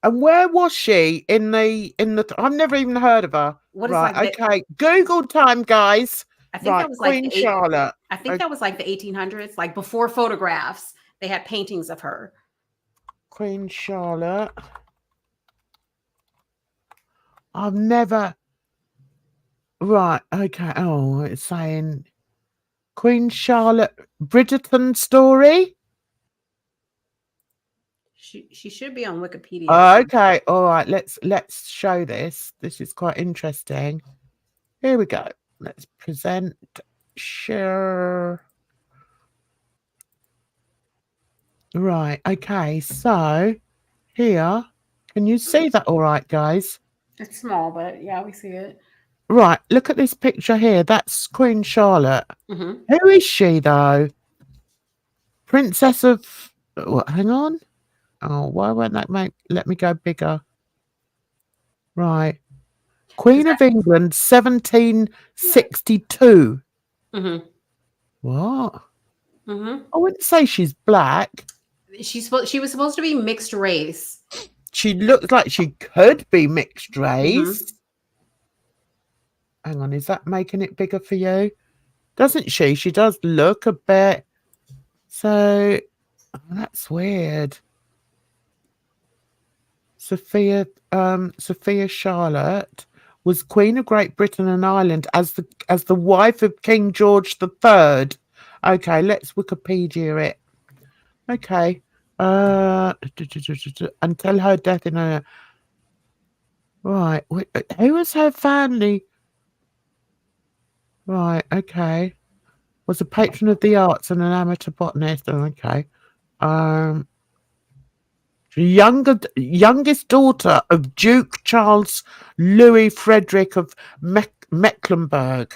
And where was she in the? I've never even heard of her. What is okay, Google time, guys. I think that was Queen Charlotte. I think that was like the 1800s, like before photographs. They had paintings of her. Queen Charlotte. I've never. Right. Okay. Oh, it's saying Queen Charlotte Bridgerton story. She should be on Wikipedia. Okay. All right. Let's show this. This is quite interesting. Here we go. Let's present. Share. Right. Okay. So here, can you see that? All right, guys. It's small, but yeah, we see it. Right, look at this picture here. That's Queen Charlotte. Who is she, though? Princess of... What? Hang on. Oh, why won't that let me go bigger? Right. Queen of England, 1762. What? I wouldn't say she's black. She was supposed to be mixed race. She looks like she could be mixed race. Hang on, is that making it bigger for you? Doesn't she? She does look a bit. So, that's weird. Sophia Charlotte was Queen of Great Britain and Ireland as the wife of King George III. Okay, let's Wikipedia it. Okay. Until her death in a... Right. Who was her family? Right. Okay. Was a patron of the arts and an amateur botanist. Okay. Youngest daughter of Duke Charles Louis Frederick of Mecklenburg.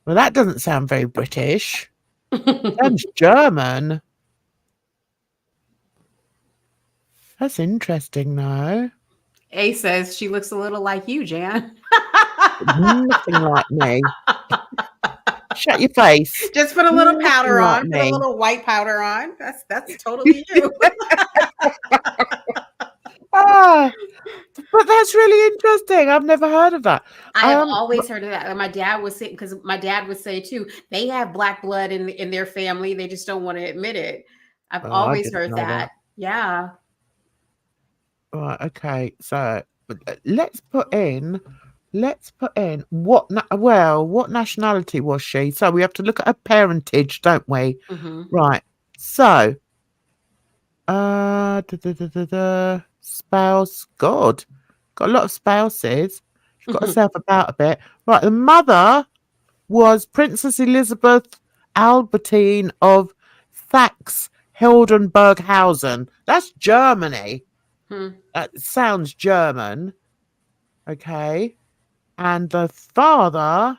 Well, that doesn't sound very British. Sounds German. That's interesting, though. A says she looks a little like you, Jan. Nothing like me. Shut your face. Just put a little powder Nothing like on. Put a me. little white powder on. That's totally you. Ah, but that's really interesting. I've never heard of that. I have always heard of that. My dad would say, because my dad would say too, they have black blood in their family. They just don't want to admit it. I've I always didn't heard know that. Yeah. Right. Okay. So let's put in what nationality was she? So we have to look at her parentage, don't we? Mm-hmm. Right. So spouse. God, got a lot of spouses. She's got herself about a bit. Right. The mother was Princess Elizabeth Albertine of Saxe-Hildenburghausen. That's Germany. That sounds German. Okay. And the father.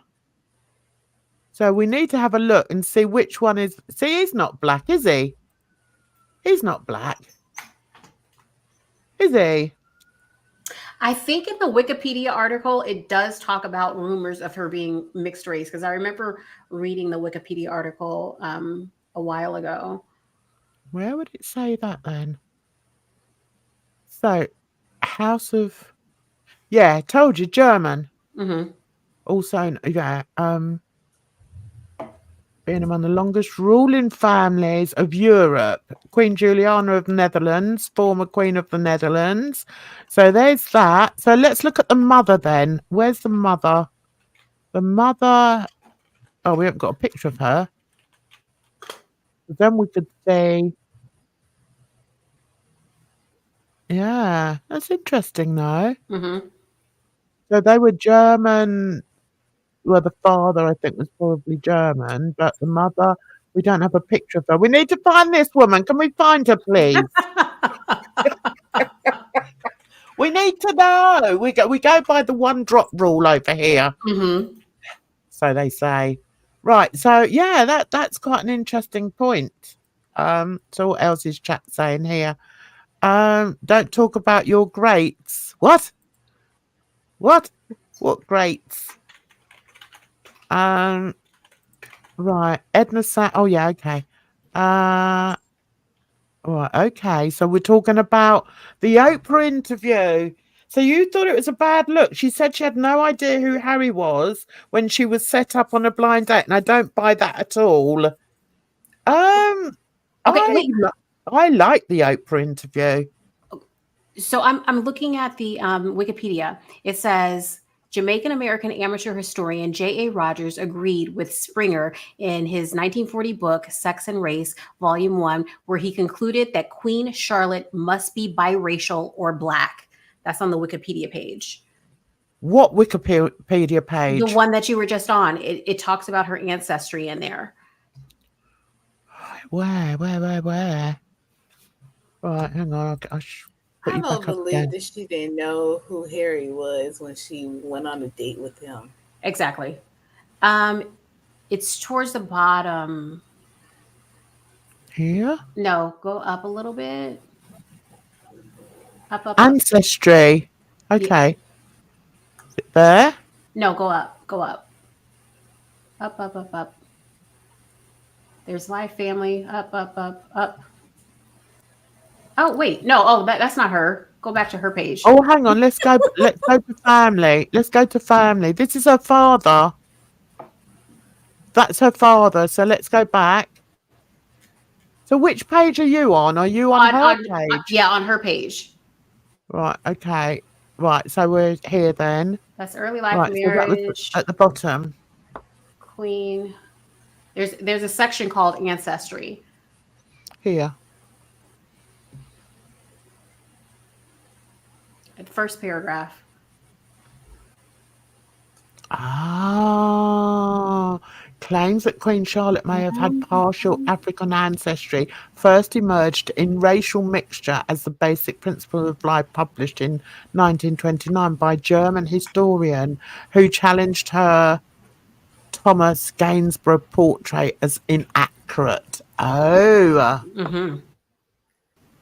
So we need to have a look and see which one is. See, he's not black, is he? He's not black. Is he? I think in the Wikipedia article, it does talk about rumors of her being mixed race, because I remember reading the Wikipedia article a while ago. Where would it say that then? So, House of... Yeah, told you, German. Mm-hmm. Also, yeah, being among the longest ruling families of Europe. Queen Juliana of the Netherlands, former Queen of the Netherlands. So there's that. So let's look at the mother then. Where's the mother? The mother... Oh, we haven't got a picture of her. Then we could say... Yeah, that's interesting, though. Mm-hmm. So they were German. Well, the father, I think, was probably German, but the mother, we don't have a picture of her. We need to find this woman. Can we find her, please? We need to know. We go by the one drop rule over here. Mm-hmm. So they say. Right. So yeah, that's quite an interesting point. So what else is chat saying here? Don't talk about your greats. What? What greats? Right. Edna sat. Oh yeah. Okay. Right. Okay. So we're talking about the Oprah interview. So you thought it was a bad look. She said she had no idea who Harry was when she was set up on a blind date, and I don't buy that at all. Okay, wait. I like the Oprah interview. So I'm looking at the Wikipedia. It says Jamaican American amateur historian J.A. Rogers agreed with Springer in his 1940 book Sex and Race, Volume 1, where he concluded that Queen Charlotte must be biracial or black. That's on the Wikipedia page. What Wikipedia page? The one that you were just on. It talks about her ancestry in there. Where? Right, hang on. I don't believe that she didn't know who Harry was when she went on a date with him. Exactly. It's towards the bottom. Here? No, go up a little bit. Up. Ancestry. Okay. Yeah. Is it there? No, go up. Up. There's life, family. Up. Oh, wait. No. Oh, that's not her. Go back to her page. Oh, hang on. Let's go to family. This is her father. That's her father. So let's go back. So which page are you on? Are you on her page? Yeah, on her page. Right. Okay. Right. So we're here then. That's early life marriage. So at the bottom. Queen. There's a section called Ancestry. Here. First paragraph. claims that Queen Charlotte may have had partial African ancestry first emerged in Racial Mixture as the Basic Principle of Life, published in 1929 by a German historian who challenged her Thomas Gainsborough portrait as inaccurate. Oh,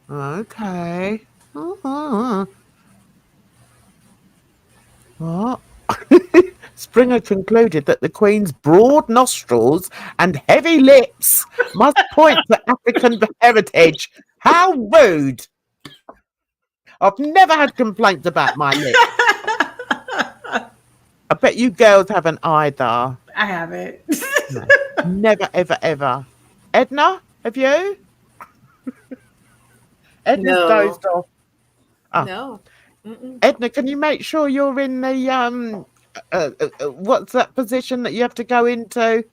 okay. What? Springer concluded that the Queen's broad nostrils and heavy lips must point to African heritage. How rude! I've never had complaints about my lips. I bet you girls haven't either. I haven't. No. Never, ever, ever. Edna, have you? Edna's No. dozed off. Oh. No. Mm-mm. Edna, can you make sure you're in the what's that position that you have to go into?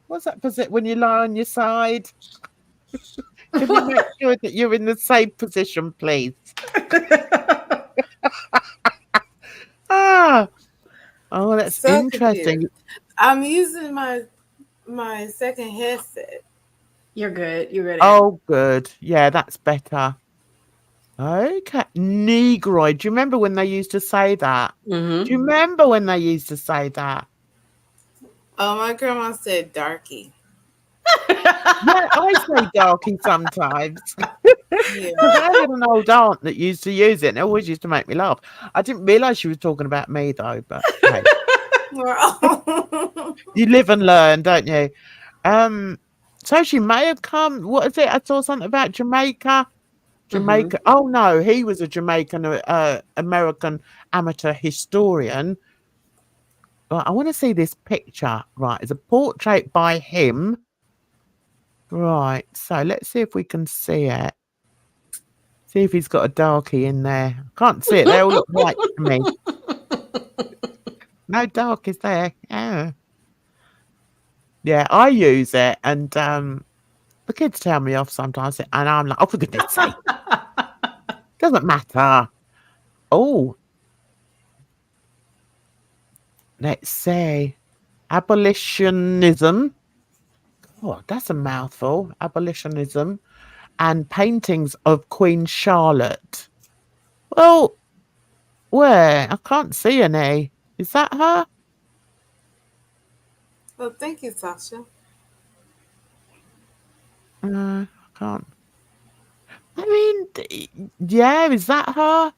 What's that position when you lie on your side? Can you make sure that you're in the safe position, please? Oh, that's So interesting. confused. I'm using my second headset. You're good. You're good. Oh, good. Yeah, that's better. Okay. Negroid. Do you remember when they used to say that? Mm-hmm. Do you remember when they used to say that? Oh, my grandma said darky. Yeah, I say darky sometimes. Yeah. I had an old aunt that used to use it, and it always used to make me laugh. I didn't realise she was talking about me, though, but hey. You live and learn, don't you? So she may have come. What is it? I saw something about Jamaica. Jamaica. Oh no, he was a Jamaican American amateur historian. Right, I want to see this picture. Right, it's a portrait by him. Right, so let's see if we can see it. See if he's got a darkie in there. Can't see it. They all look white to me. No darkies there. Oh. Yeah, I use it, and the kids tell me off sometimes, and I'm like, oh, for goodness sake. Doesn't matter. Oh. Let's say abolitionism. Oh, that's a mouthful. Abolitionism and paintings of Queen Charlotte. Well, where? I can't see any. Is that her? Well, thank you, Sasha. I can't. I mean, yeah, is that her?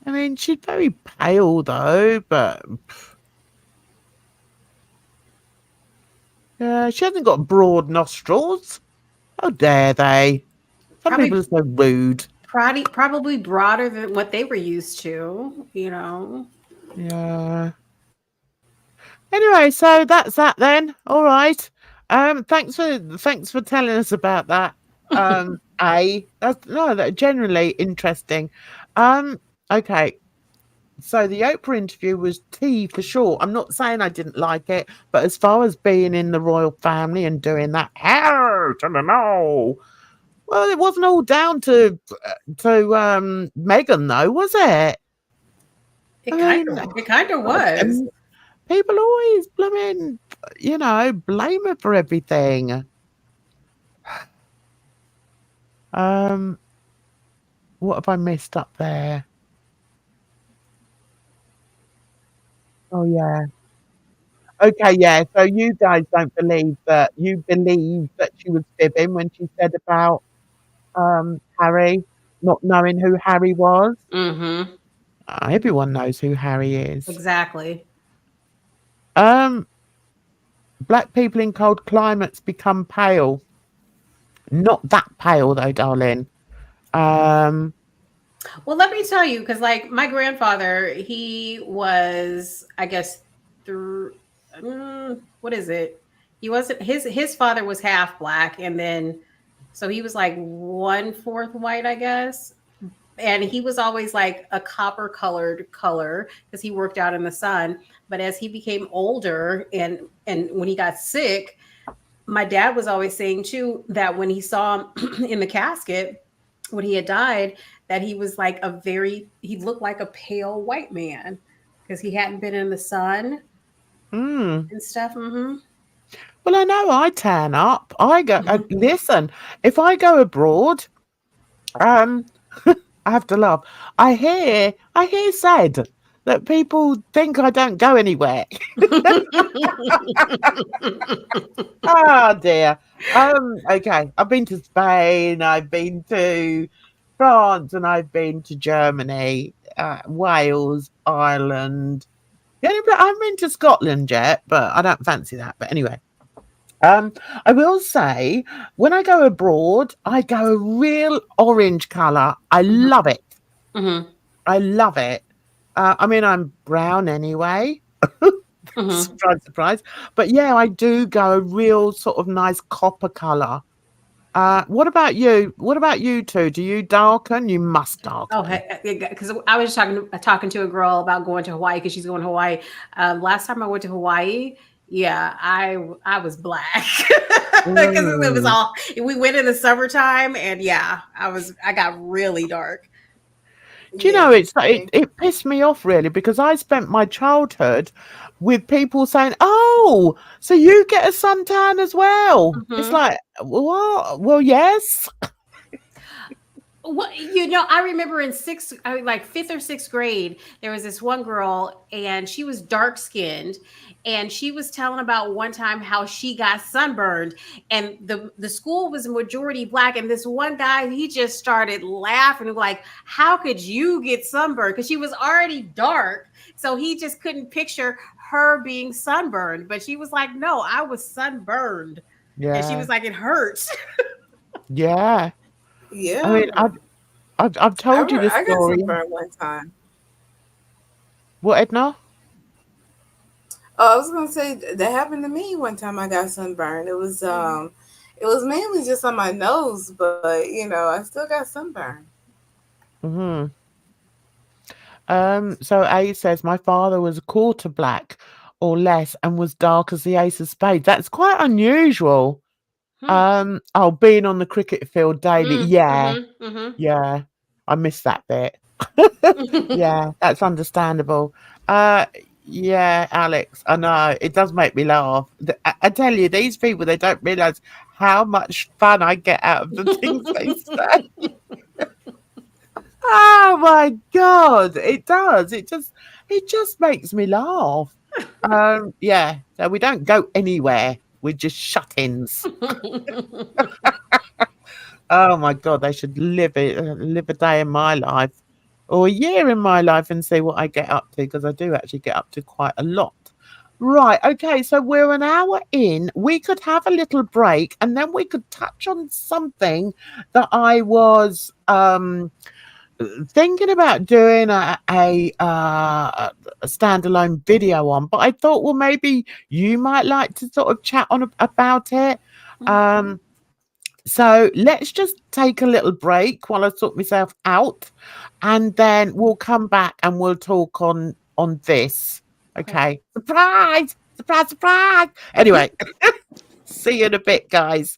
I mean, she's very pale though, but yeah, she hasn't got broad nostrils. How dare they? Some people are so rude. Probably broader than what they were used to, you know. Yeah. Anyway, so that's that then. All right. Thanks for telling us about that. That's generally interesting. Okay. So the Oprah interview was tea for sure. I'm not saying I didn't like it, but as far as being in the royal family and doing that, how to know? Well, it wasn't all down to Meghan, though, was it? It kind of was. People always blame her for everything. What have I missed up there? Oh yeah. Okay, yeah. So you guys don't believe that. You believe that she was fibbing when she said about Harry not knowing who Harry was. Mm-hmm. Everyone knows who Harry is. Exactly. Black people in cold climates become pale. Not that pale though, darling. Well, let me tell you, because like my grandfather, he was, I guess, what is it? He wasn't his father was half black, and then so he was like 1/4 white, I guess. And he was always like a copper colored color because he worked out in the sun. But as he became older and when he got sick, my dad was always saying too that when he saw him in the casket when he had died, that he was like he looked like a pale white man because he hadn't been in the sun. Mm. and stuff. Mm-hmm. Well, I know I tan up. I go. Listen, if I go abroad, I have to laugh. I hear said that people think I don't go anywhere. Oh dear. Okay. I've been to Spain. I've been to France, and I've been to Germany, Wales, Ireland. The only I haven't been to Scotland yet, but I don't fancy that. But anyway. I will say when I go abroad, I go a real orange colour. I love it. Mm-hmm. I love it. I mean, I'm brown anyway. Surprise, surprise. But yeah, I do go a real sort of nice copper colour. What about you? What about you two? Do you darken? You must darken. Oh, because I was talking to a girl about going to Hawaii because she's going to Hawaii. Last time I went to Hawaii, yeah, I was black because it was all. We went in the summertime, and yeah, I got really dark. Do you know, it pissed me off really because I spent my childhood with people saying, "Oh, so you get a suntan as well?" It's like, what? Well, yes. Well, I remember in fifth or sixth grade, there was this one girl, and she was dark skinned, and she was telling about one time how she got sunburned, and the school was majority black, and this one guy, he just started laughing like, "How could you get sunburned?" Because she was already dark, so he just couldn't picture her being sunburned. But she was like, "No, I was sunburned," and she was like, "It hurts." Yeah. Yeah. I mean, I've told you this story. I got sunburned one time. What, Edna? Oh, I was gonna say that happened to me one time. I got sunburned. It was mainly just on my nose, but I still got sunburned. So A says my father was a quarter black or less and was dark as the ace of spades. That's quite unusual. Being on the cricket field daily. Yeah. I missed that bit. Yeah, that's understandable. Yeah, Alex, I know it does make me laugh. I tell you, these people, they don't realize how much fun I get out of the things they say. Oh my God, it does. It just makes me laugh. Yeah, so we don't go anywhere. We're just shut-ins. Oh my God, they should live a day in my life or a year in my life and see what I get up to, because I do actually get up to quite a lot. Right, okay, so we're an hour in. We could have a little break and then we could touch on something that I was thinking about doing a standalone video on, but I thought, well, maybe you might like to sort of chat on about it. So let's just take a little break while I sort myself out, and then we'll come back and we'll talk on this. Okay. Surprise! Surprise! Surprise! Anyway, see you in a bit, guys.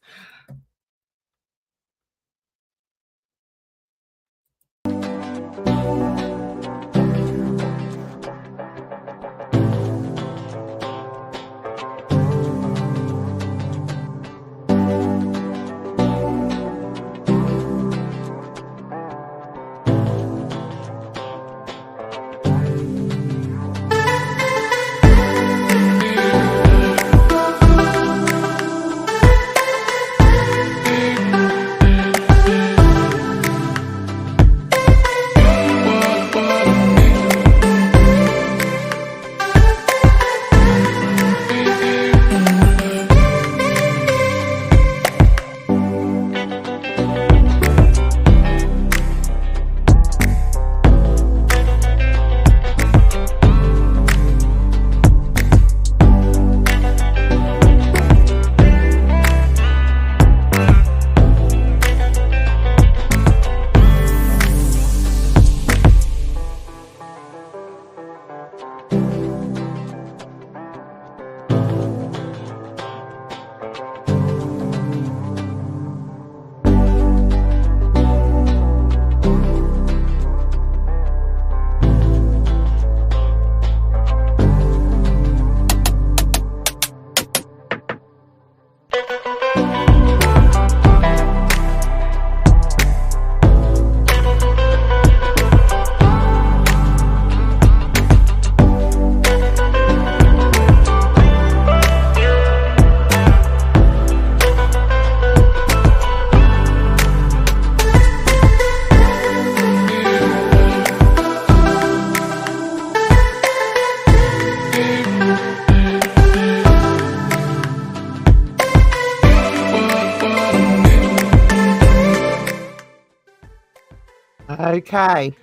Okay.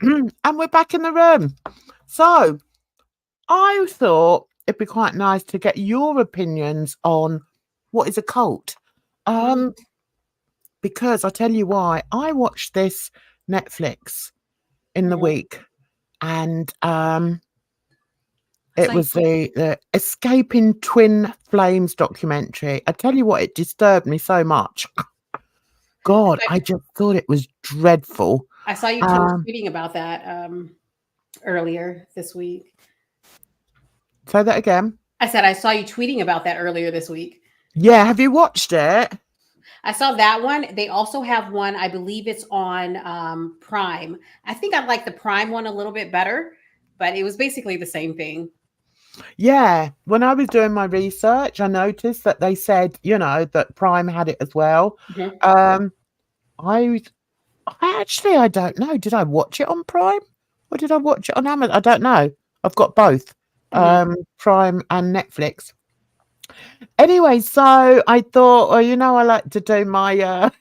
And we're back in the room. So I thought it'd be quite nice to get your opinions on what is a cult. Because I'll tell you why. I watched this Netflix in the week, and it was the Escaping Twin Flames documentary. I tell you what, it disturbed me so much. God, I just thought it was dreadful. I saw you tweeting about that earlier this week. Say that again. I said I saw you tweeting about that earlier this week. Yeah, have you watched it? I saw that one. They also have one, I believe it's on Prime. I think I like the Prime one a little bit better, but it was basically the same thing. Yeah, when I was doing my research, I noticed that they said, that Prime had it as well. Mm-hmm. I don't know. Did I watch it on Prime or did I watch it on Amazon? I don't know. I've got both, Prime and Netflix. Anyway, so I thought, well, I like to do my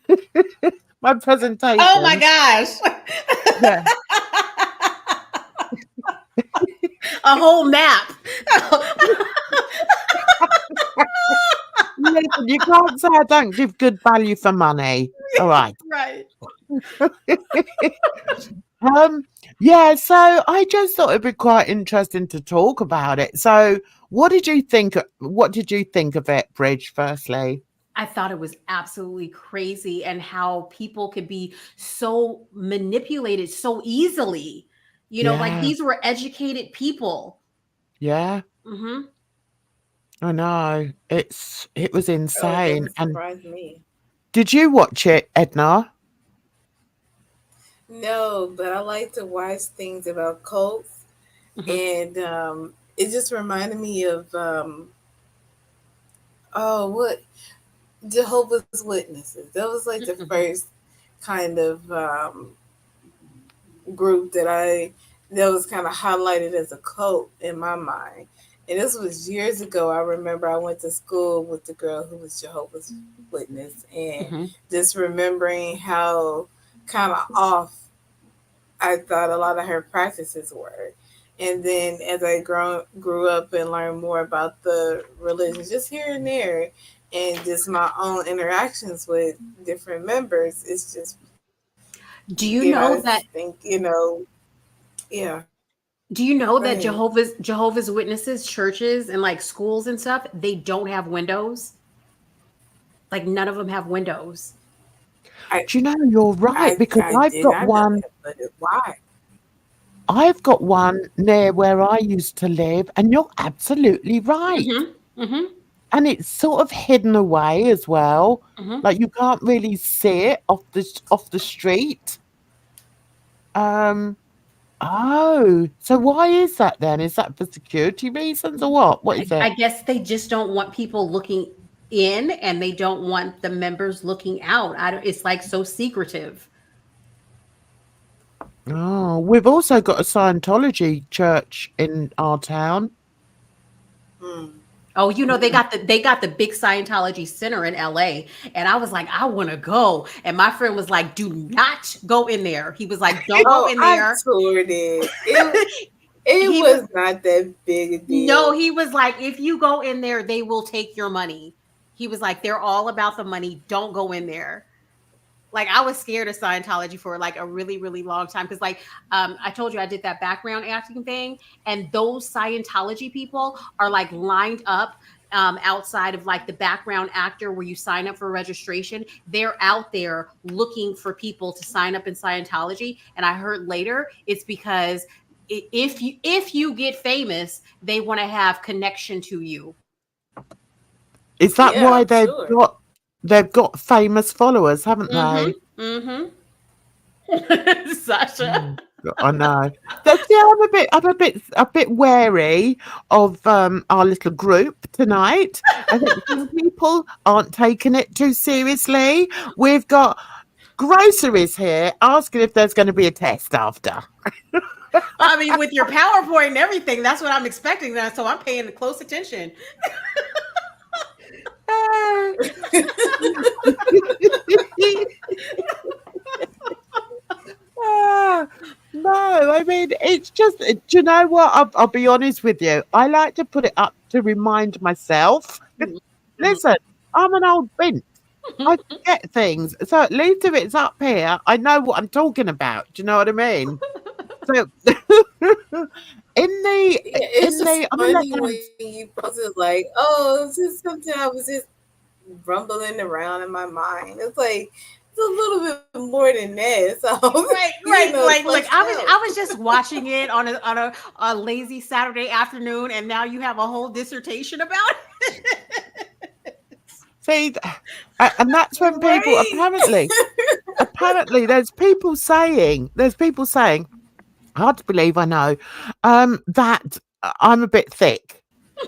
my presentation. Oh my gosh! Yeah. A whole map. Listen, you can't say I don't give good value for money. All right. Right. Yeah, so I just thought it'd be quite interesting to talk about it. So what did you think of it, Bridge, firstly? I thought it was absolutely crazy, and how people could be so manipulated so easily. Like these were educated people. Yeah. Mm-hmm. I know. It was insane. That surprised me. Did you watch it, Edna? No, but I like to watch things about cults, and it just reminded me of Jehovah's Witnesses. That was like the first kind of group that was kind of highlighted as a cult in my mind. And this was years ago. I remember I went to school with the girl who was Jehovah's Witness, and just remembering how kind of off I thought a lot of her practices were. And then as I grew up and learned more about the religion, just here and there, and just my own interactions with different members, it's just. Do you know that? Yeah. Do you know that Jehovah's Witnesses churches and like schools and stuff, they don't have windows? Like none of them have windows. Do you know, you're right, because I've got one. Why? I've got one near where I used to live, and you're absolutely right. And it's sort of hidden away as well. Like you can't really see it off the street. Oh, so why is that then? Is that for security reasons or what? What is it? I guess they just don't want people looking in, and they don't want the members looking out. It's like so secretive. Oh, we've also got a Scientology church in our town. Oh, they got the big Scientology center in LA, and I was like, I want to go, and my friend was like, do not go in there. He was like, don't go in there. I toured it. It was not that big a deal. No, he was like, if you go in there, they will take your money. He was like, they're all about the money. Don't go in there. Like, I was scared of Scientology for like a really, really long time. Cause like, I told you I did that background acting thing, and those Scientology people are like lined up outside of like the background actor where you sign up for registration. They're out there looking for people to sign up in Scientology. And I heard later it's because if you get famous, they want to have connection to you. Is that why they've got famous followers, haven't they? Sasha. I know. So, yeah, I'm a bit wary of our little group tonight. I think some people aren't taking it too seriously. We've got groceries here asking if there's going to be a test after. I mean, with your PowerPoint and everything, that's what I'm expecting. That, so I'm paying close attention. just, do you know what? I'll be honest with you. I like to put it up to remind myself. Listen, I'm an old bint. I forget things. So at least if it's up here, I know what I'm talking about. Do you know what I mean? So It's just on the left funny hand. when you post it like, oh, it's just something I was just rumbling around in my mind. It's like it's a little bit more than that. So Right. Like I was just watching it on a lazy Saturday afternoon, and now you have a whole dissertation about it. See, and that's when people apparently there's people saying hard to believe, I know, that I'm a bit thick.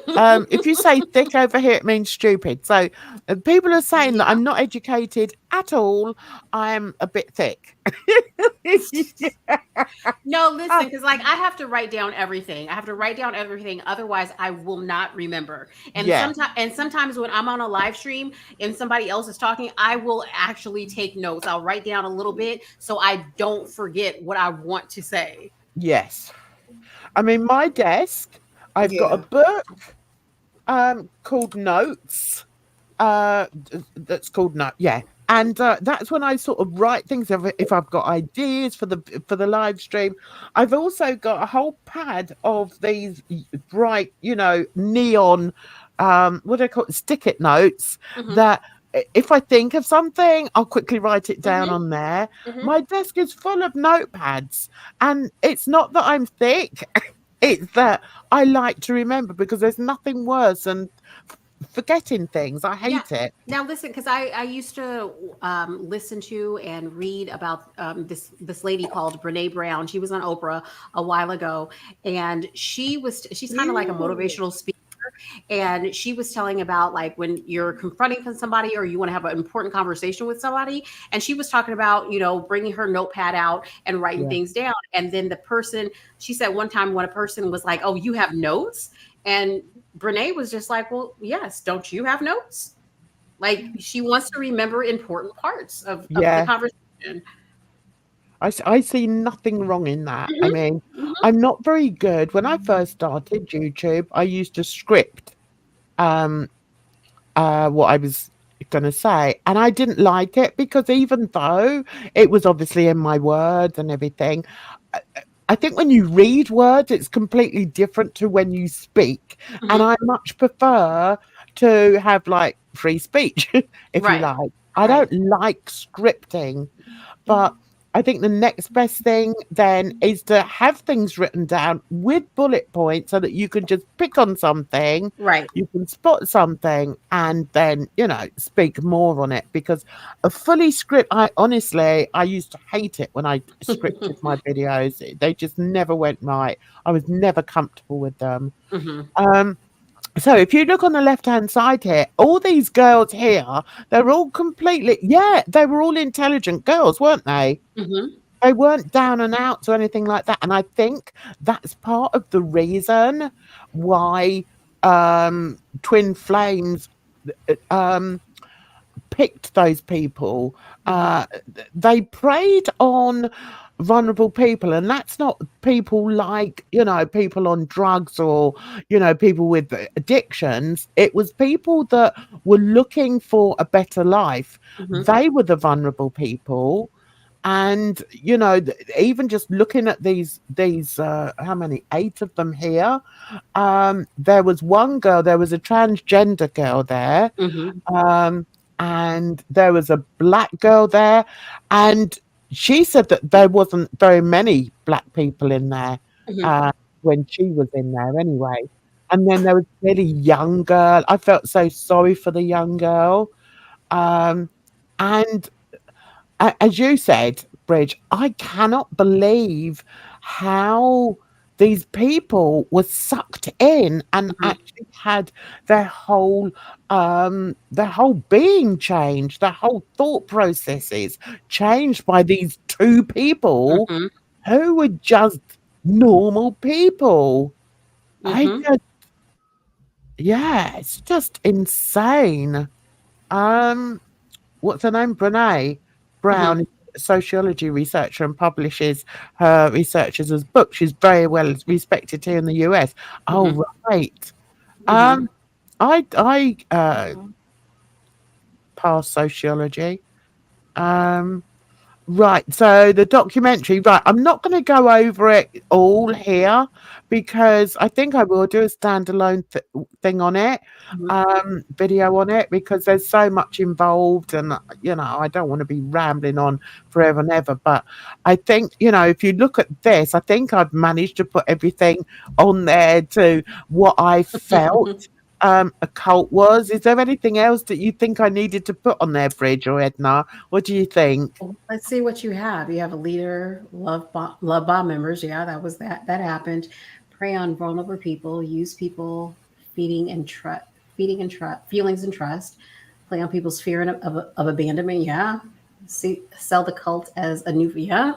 If you say thick over here, it means stupid. So people are saying that I'm not educated at all. I'm a bit thick. No, listen, because like I have to write down everything. I have to write down everything, otherwise I will not remember. And Yeah. sometimes when I'm on a live stream and somebody else is talking, I will actually take notes. I'll write down a little bit so I don't forget what I want to say. Yes. I mean, my desk, I've got a book called Notes. That's called Note. Yeah. And that's when I sort of write things if I've got ideas for the live stream. I've also got a whole pad of these bright, neon, what do I call it, stick-it notes that if I think of something, I'll quickly write it down on there. My desk is full of notepads, and it's not that I'm thick. It's that I like to remember, because there's nothing worse than forgetting things. I hate it. Now listen, because I used to listen to and read about this lady called Brene Brown. She was on Oprah a while ago, and she's kind of like a motivational speaker. And she was telling about like when you're confronting somebody or you want to have an important conversation with somebody. And she was talking about, bringing her notepad out and writing things down. And then she said one time when a person was like, oh, you have notes? And Brene was just like, well, yes, don't you have notes? Like, she wants to remember important parts of the conversation. I see nothing wrong in that. I mean, I'm not very good. When I first started YouTube, I used to script what I was going to say, and I didn't like it, because even though it was obviously in my words and everything, I think when you read words, it's completely different to when you speak. And I much prefer to have like free speech, if you like. I don't like scripting, but I think the next best thing then is to have things written down with bullet points so that you can just pick on something. Right. You can spot something and then, speak more on it, because a fully script, I used to hate it when I scripted my videos. They just never went right. I was never comfortable with them. So if you look on the left-hand side here, all these girls here, they're all they were all intelligent girls, weren't they? They weren't down and out or anything like that. And I think that's part of the reason why Twin Flames picked those people. They preyed on vulnerable people, and that's not people like people on drugs or people with addictions. It was people that were looking for a better life. They were the vulnerable people. And even just looking at these how many, 8 of them here, there was one girl, there was a transgender girl there, and there was a black girl there, and she said that there wasn't very many black people in there when she was in there anyway. And then there was a really young girl. I felt so sorry for the young girl. And as you said, Bridge, I cannot believe how these people were sucked in and actually had their whole being changed, their whole thought processes changed by these 2 people who were just normal people. It's just insane. What's her name? Brene Brown. sociology researcher and publishes her researches as books. She's very well respected here in the US. Oh, right. I passed sociology. Right, so the documentary, right, I'm not going to go over it all here because I think I will do a standalone thing on it, video on it, because there's so much involved and, I don't want to be rambling on forever and ever. But I think, if you look at this, I think I've managed to put everything on there to what I felt a cult was. Is there anything else that you think I needed to put on there, Bridge or Edna? What do you think? Let's see what you have. You have a leader, love bomb members. Yeah, that happened. Prey on vulnerable people, use people, feeding and trust, feelings and trust. Play on people's fear of abandonment. Yeah. Sell the cult as a new. Yeah.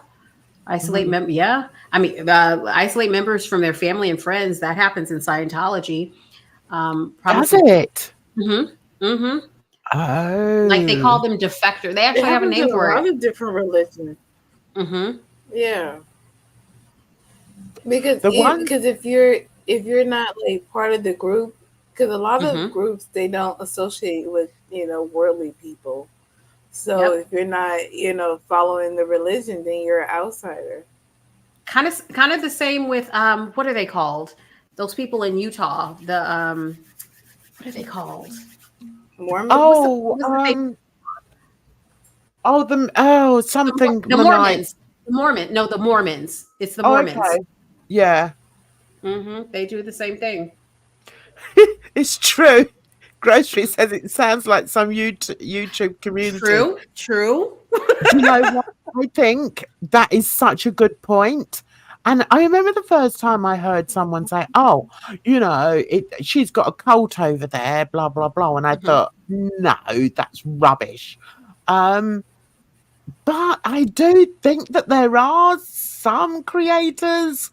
Isolate Yeah. I mean, isolate members from their family and friends. That happens in Scientology. Does it? Oh. Like they call them defector. They actually have a name for it. A lot of different religions. Yeah. Because if you're not like part of the group, because a lot of groups, they don't associate with worldly people. So if you're not following the religion, then you're an outsider. Kind of the same with what are they called? Those people in Utah. The what are they called? Mormons. Something. The Mormons. The Mormons. It's the Mormons. Okay. Yeah. They do the same thing. It's true. Grocery says it sounds like some YouTube community. True. You know what? I think that is such a good point. And I remember the first time I heard someone say, "Oh, she's got a cult over there, blah blah blah," and I thought, "No, that's rubbish." But I do think that there are some creators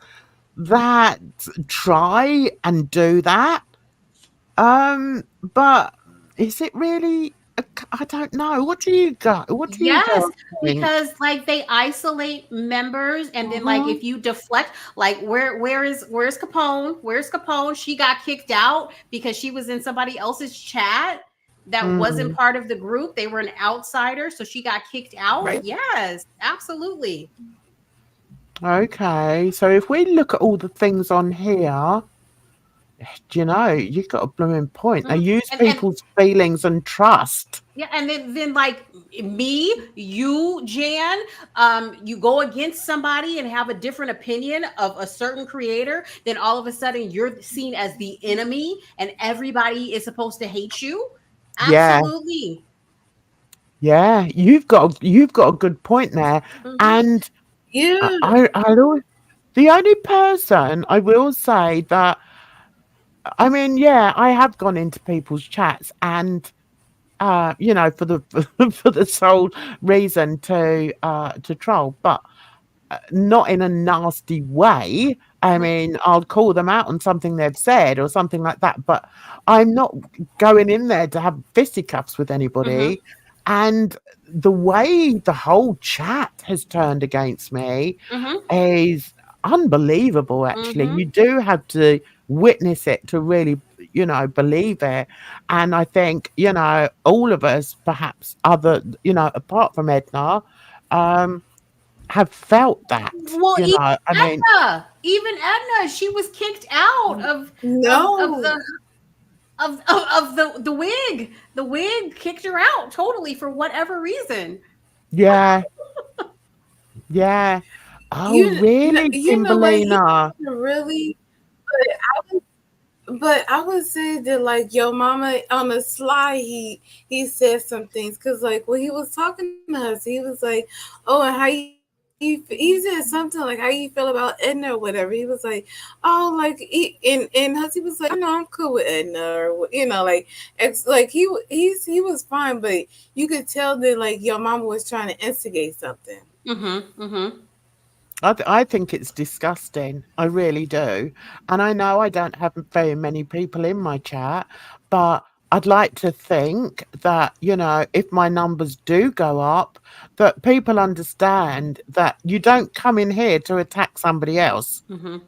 that try and do that. But is it really? I don't know. What do you got? What do you think? Because like they isolate members, and then like if you deflect, like where's Capone? Where's Capone? She got kicked out because she was in somebody else's chat that wasn't part of the group. They were an outsider, so she got kicked out. Right. Yes, absolutely. Okay, so if we look at all the things on here, you've got a blooming point. They use people's feelings and trust. Yeah, and then like me, you, Jan, you go against somebody and have a different opinion of a certain creator, then all of a sudden you're seen as the enemy and everybody is supposed to hate you. Absolutely. Yeah, you've got a good point there. And the only person I will say that, I mean, I have gone into people's chats and, for the sole reason to troll, but not in a nasty way. I mean, I'll call them out on something they've said or something like that, but I'm not going in there to have fisticuffs with anybody. And the way the whole chat has turned against me is unbelievable, actually. You do have to witness it to really, believe it. And I think, all of us, perhaps apart from Edna, have felt that. Well, even Edna, she was kicked out of the wig. The wig kicked her out totally for whatever reason. Yeah. Oh, really, Timberlina? Really? But I would say that, like, your mama on the sly, he said some things, because like when he was talking to us, he was like, "Oh, and how you." He said something like, "How you feel about Edna or whatever?" He was like, "Oh, like," and Hussie was like, "No, I'm cool with Edna," or like it's like he was fine, but you could tell that like your mama was trying to instigate something. I think it's disgusting. I really do. And I know I don't have very many people in my chat, but I'd like to think that, you know, if my numbers do go up, that people understand that you don't come in here to attack somebody else. Mm-hmm.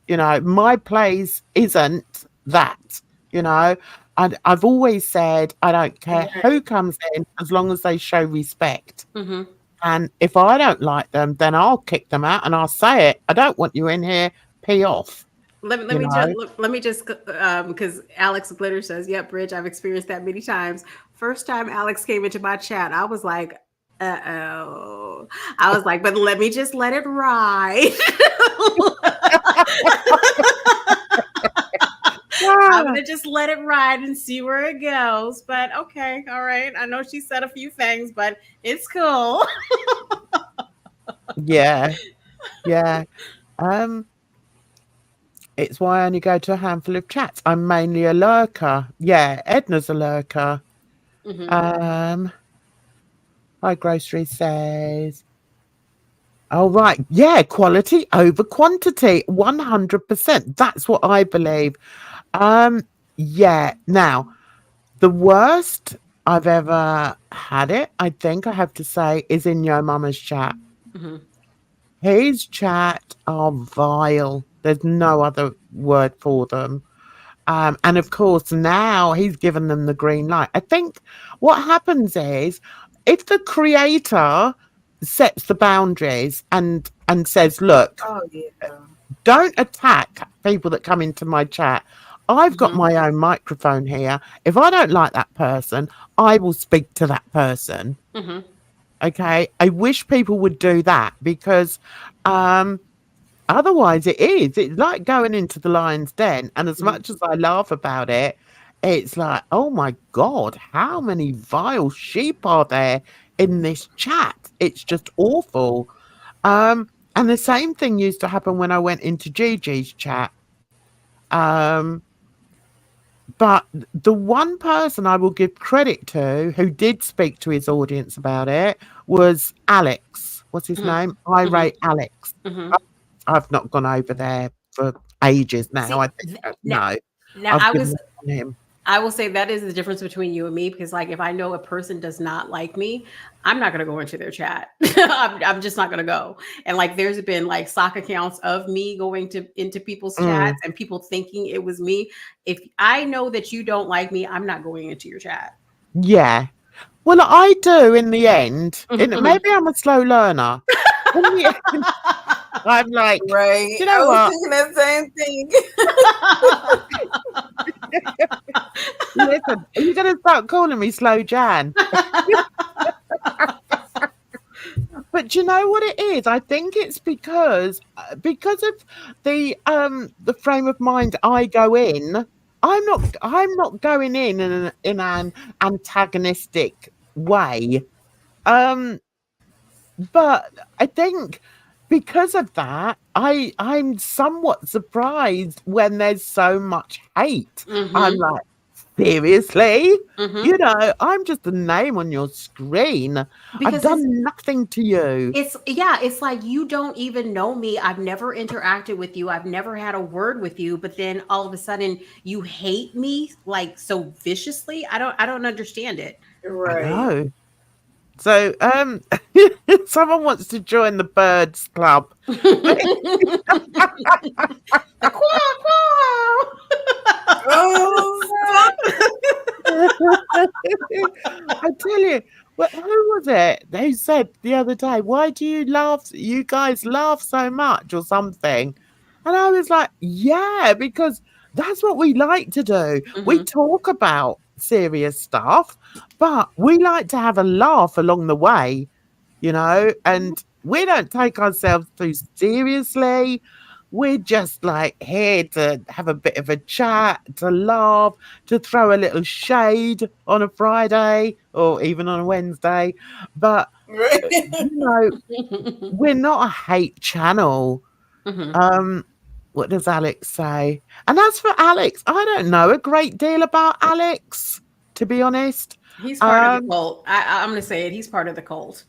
You know, my place isn't that, you know. And I've always said I don't care who comes in as long as they show respect. Mm-hmm. And if I don't like them, then I'll kick them out and I'll say it. I don't want you in here. Pee off. Let me just because Alex Glitter says, "Yep, Bridge, I've experienced that many times." First time Alex came into my chat, I was like, "Uh-oh." I was like, "But let me just let it ride." I'm gonna just let it ride and see where it goes. But okay, all right. I know she said a few things, but it's cool. Yeah. It's why I only go to a handful of chats. I'm mainly a lurker. Yeah, Edna's a lurker. Mm-hmm. My grocery says, oh, right. Yeah, quality over quantity. 100%. That's what I believe. Yeah. Now, the worst I've ever had it, I think I have to say, is in Yo Mama's chat. Mm-hmm. His chat are vile. There's no other word for them. And of course, now he's given them the green light. I think what happens is if the creator sets the boundaries and says, look, don't attack people that come into my chat. I've got my own microphone here. If I don't like that person, I will speak to that person. Mm-hmm. Okay. I wish people would do that because otherwise it's like going into the lion's den. And as much as I laugh about it, it's like, oh my God, how many vile sheep are there in this chat? It's just awful. And the same thing used to happen when I went into Gigi's chat. But the one person I will give credit to who did speak to his audience about it was Alex. What's his name? Irate Alex. Mm-hmm. I've not gone over there for ages now. See, I think now I've given up on him. I will say that is the difference between you and me because, like, if I know a person does not like me, I'm not going to go into their chat. I'm just not going to go. And like, there's been like sock accounts of me going into people's chats and people thinking it was me. If I know that you don't like me, I'm not going into your chat. Yeah. Well, I do in the end. Maybe I'm a slow learner. In the end, I'm like, right. You know I was what? thinking that same thing. Listen, are you going to start calling me Slow Jan? But you know what it is? I think it's because of the frame of mind I go in. I'm not going in an antagonistic way. But I think because of that, I'm somewhat surprised when there's so much hate. I'm like, seriously? You know, I'm just a name on your screen. Because I've done nothing to you. It's like you don't even know me. I've never interacted with you. I've never had a word with you. But then all of a sudden you hate me like so viciously. I don't understand it. Right. I know. So, someone wants to join the birds club. I tell you, who was it? They said the other day, why do you laugh? You guys laugh so much or something. And I was like, yeah, because that's what we like to do. We talk about serious stuff, but we like to have a laugh along the way, you know, and we don't take ourselves too seriously. We're just like here to have a bit of a chat, to laugh, to throw a little shade on a Friday or even on a Wednesday. But, you know, we're not a hate channel. What does Alex say? And as for Alex, I don't know a great deal about Alex, to be honest. He's part of the cult. I'm going to say it. He's part of the cult.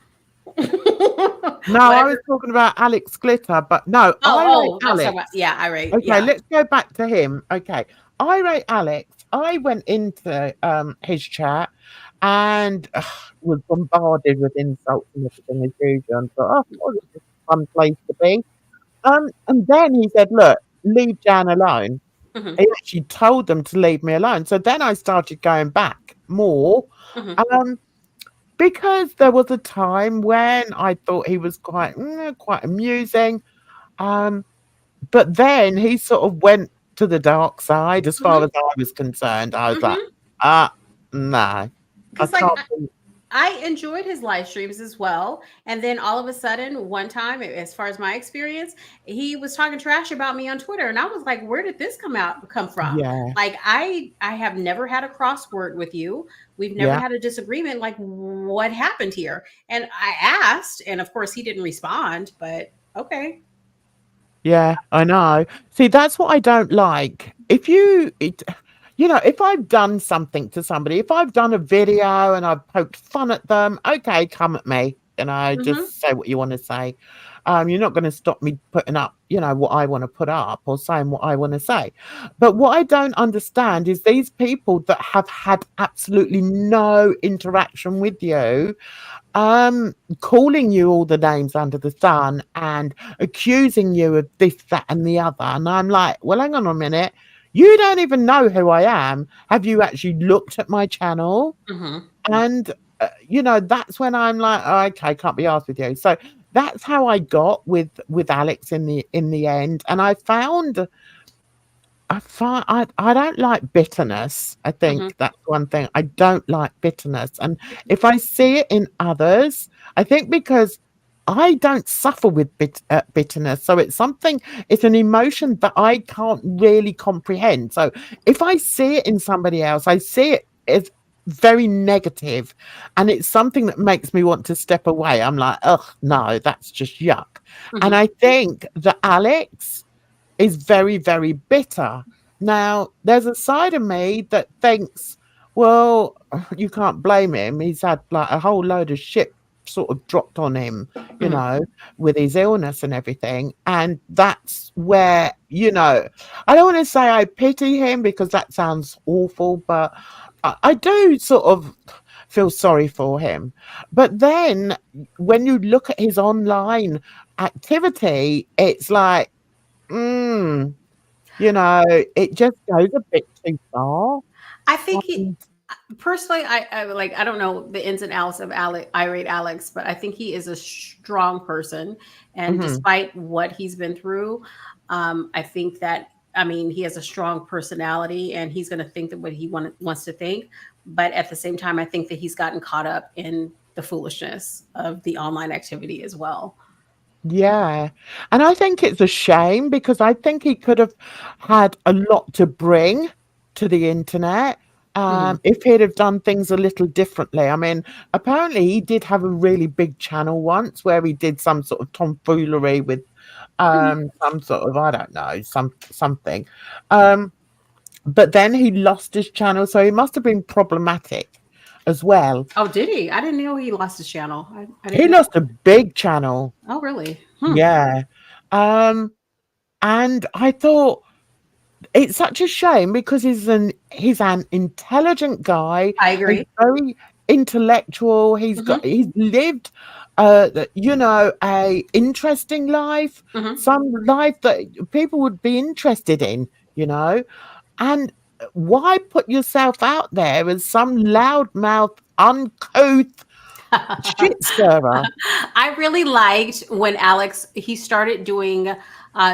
No, I was talking about Alex Glitter, but no, Alex. Yeah, Irate. Okay, let's go back to him. Okay, Irate Alex I went into his chat and was bombarded with insults and everything as usual, and thought, oh, this is a fun place to be. And then he said, look, leave Jan alone. Mhm. He actually told them to leave me alone. So then I started going back more. Mhm. Because there was a time when I thought he was quite amusing. But then he sort of went to the dark side as far Mhm. as I was concerned. I was like, Mhm. no, I Because like can't be. I enjoyed his live streams as well. And then all of a sudden, one time, as far as my experience, he was talking trash about me on Twitter. And I was like, where did this come from? Yeah, Like I have never had a crossword with you. We've never yeah. had a disagreement. Like, what happened here? And I asked, and of course he didn't respond, but okay. Yeah, I know. See, that's what I don't like. If I've done something to somebody, if I've done a video and I've poked fun at them, okay, come at me. Mm-hmm. Just say what you want to say. You're not going to stop me putting up, what I want to put up or saying what I want to say. But what I don't understand is these people that have had absolutely no interaction with you, calling you all the names under the sun and accusing you of this, that, and the other. And I'm like, well, hang on a minute. You don't even know who I am. Have you actually looked at my channel? Mm-hmm. And that's when I'm like, oh, okay, can't be asked with you. So that's how I got with Alex in the end. And I don't like bitterness. I Mm-hmm. think that's one thing. I don't like bitterness. And if I see it in others, I think because I don't suffer with bitterness. So it's an emotion that I can't really comprehend. So if I see it in somebody else, I see it as very negative, and it's something that makes me want to step away. I'm like, oh, no, that's just yuck. And Mm-hmm. I think that Alex is very, very bitter. Now, there's a side of me that thinks, well, you can't blame him. He's had like a whole load of shit sort of dropped on him, you Mm-hmm. know, with his illness and everything. And that's where, I don't want to say I pity him because that sounds awful, but I do sort of feel sorry for him. But then when you look at his online activity, it's like, Mm, it just goes a bit too far. I think he And personally, I like I don't know the ins and outs of irate Alex, but I think he is a strong person, and mhm. despite what he's been through, I think that I mean he has a strong personality, and he's going to think that what he wants to think. But at the same time, I think that he's gotten caught up in the foolishness of the online activity as well. Yeah, and I think it's a shame because I think he could have had a lot to bring to the internet, Hmm. if he'd have done things a little differently. I mean, apparently he did have a really big channel once where he did some sort of tomfoolery with, Hmm. some sort of, I don't know, something. Um, but then he lost his channel, so he must have been problematic as well. Oh, did he? I didn't know he lost his channel. I didn't He know. lost a big channel. Oh, really? Hmm. Yeah. Um, and I thought it's such a shame because he's an intelligent guy. I He's agree. very intellectual. Hmm. He's lived a interesting life, Hmm. some life that people would be interested in, you know. And why put yourself out there as some loudmouth, uncouth shit stirrer? I really liked when Alex he started doing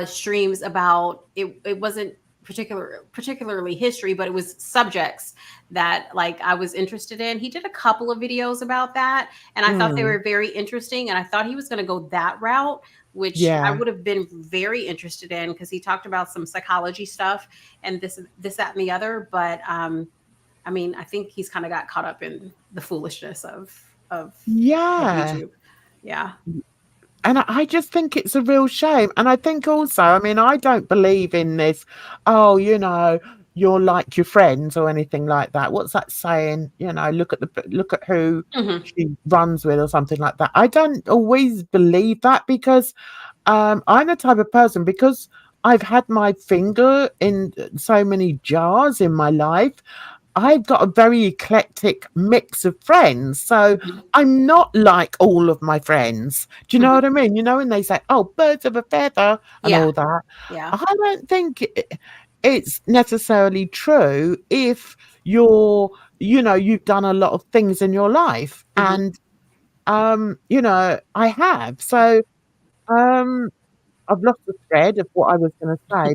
streams about it. It wasn't particularly history, but it was subjects that like I was interested in. He did a couple of videos about that, and I thought they Mm, were very interesting. And I thought he was going to go that route, which I yeah. would have been very interested in because he talked about some psychology stuff and this, that, and the other. But I mean, I think he's kind of got caught up in the foolishness of of Yeah. YouTube. Yeah. And I just think it's a real shame. And I think also, I mean, I don't believe in this, oh, you're like your friends or anything like that. What's that saying? Look at who Hmm. she runs with or something like that. I don't always believe that because I'm the type of person because I've had my finger in so many jars in my life. I've got a very eclectic mix of friends. So I'm not like all of my friends. Do you know what I mean? You know, when they say, oh, birds of a feather and all that. Yeah. I don't think it's necessarily true if you're, you know, you've done a lot of things in your life. And, you know, I have. So, I've lost the thread of what I was going to say,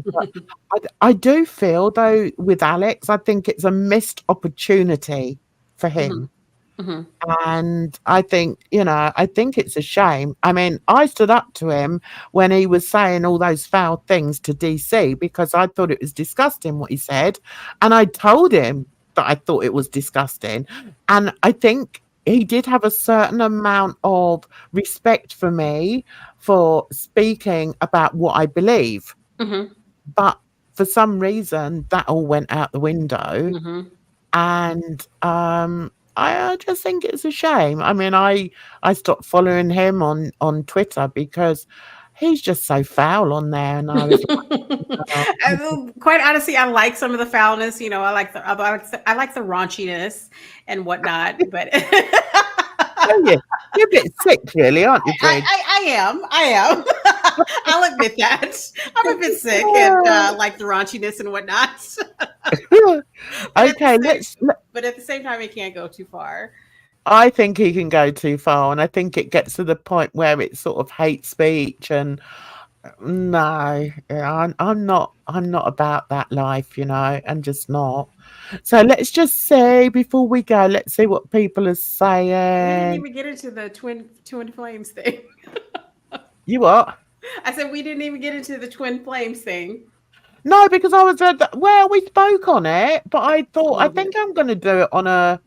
but I do feel though with Alex, I think it's a missed opportunity for him. And I think, you know, I think it's a shame. I mean, I stood up to him when he was saying all those foul things to DC because I thought it was disgusting what he said. And I told him that I thought it was disgusting. And I think he did have a certain amount of respect for me for speaking about what I believe. But for some reason, that all went out the window. And I just think it's a shame. I mean, I stopped following him on Twitter because he's just so foul on there, and I was like, quite honestly, I like some of the foulness. You know, I like the raunchiness and whatnot. But oh, yeah, you're a bit sick, really, aren't you, Bridget? I am. I'll admit that I'm a bit sick and like the raunchiness and whatnot. Okay, but at the same time, it can't go too far. I think he can go too far, and I think it gets to the point where it's sort of hate speech. And no, I'm not about that life, you know. I'm just not. So let's just say before we go, let's see what people are saying. We didn't even get into the twin flames thing. You what? I said we didn't even get into the twin flames thing. No, because I was well, we spoke on it, but I thought I think I'm going to do it on a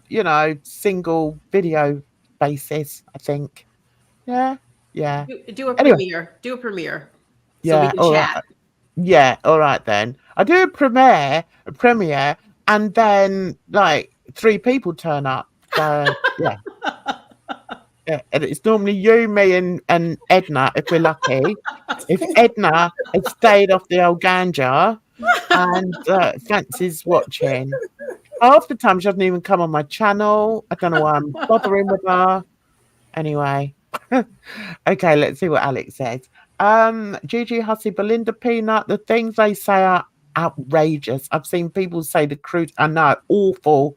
you know, single video basis. I think, yeah. Do a premiere. Do a premiere. So we can chat. Right. Yeah, all right then. I do a premiere, and then like 3 people turn up. So yeah. Yeah, and it's normally you, me, and Edna if we're lucky. If Edna had stayed off the old ganja and fancies watching, half the time she doesn't even come on my channel. I don't know why I'm bothering with her. Anyway, okay, let's see what Alex says. Gigi Hussey, Belinda Peanut, the things they say are outrageous. I've seen people say the crude, I know, awful.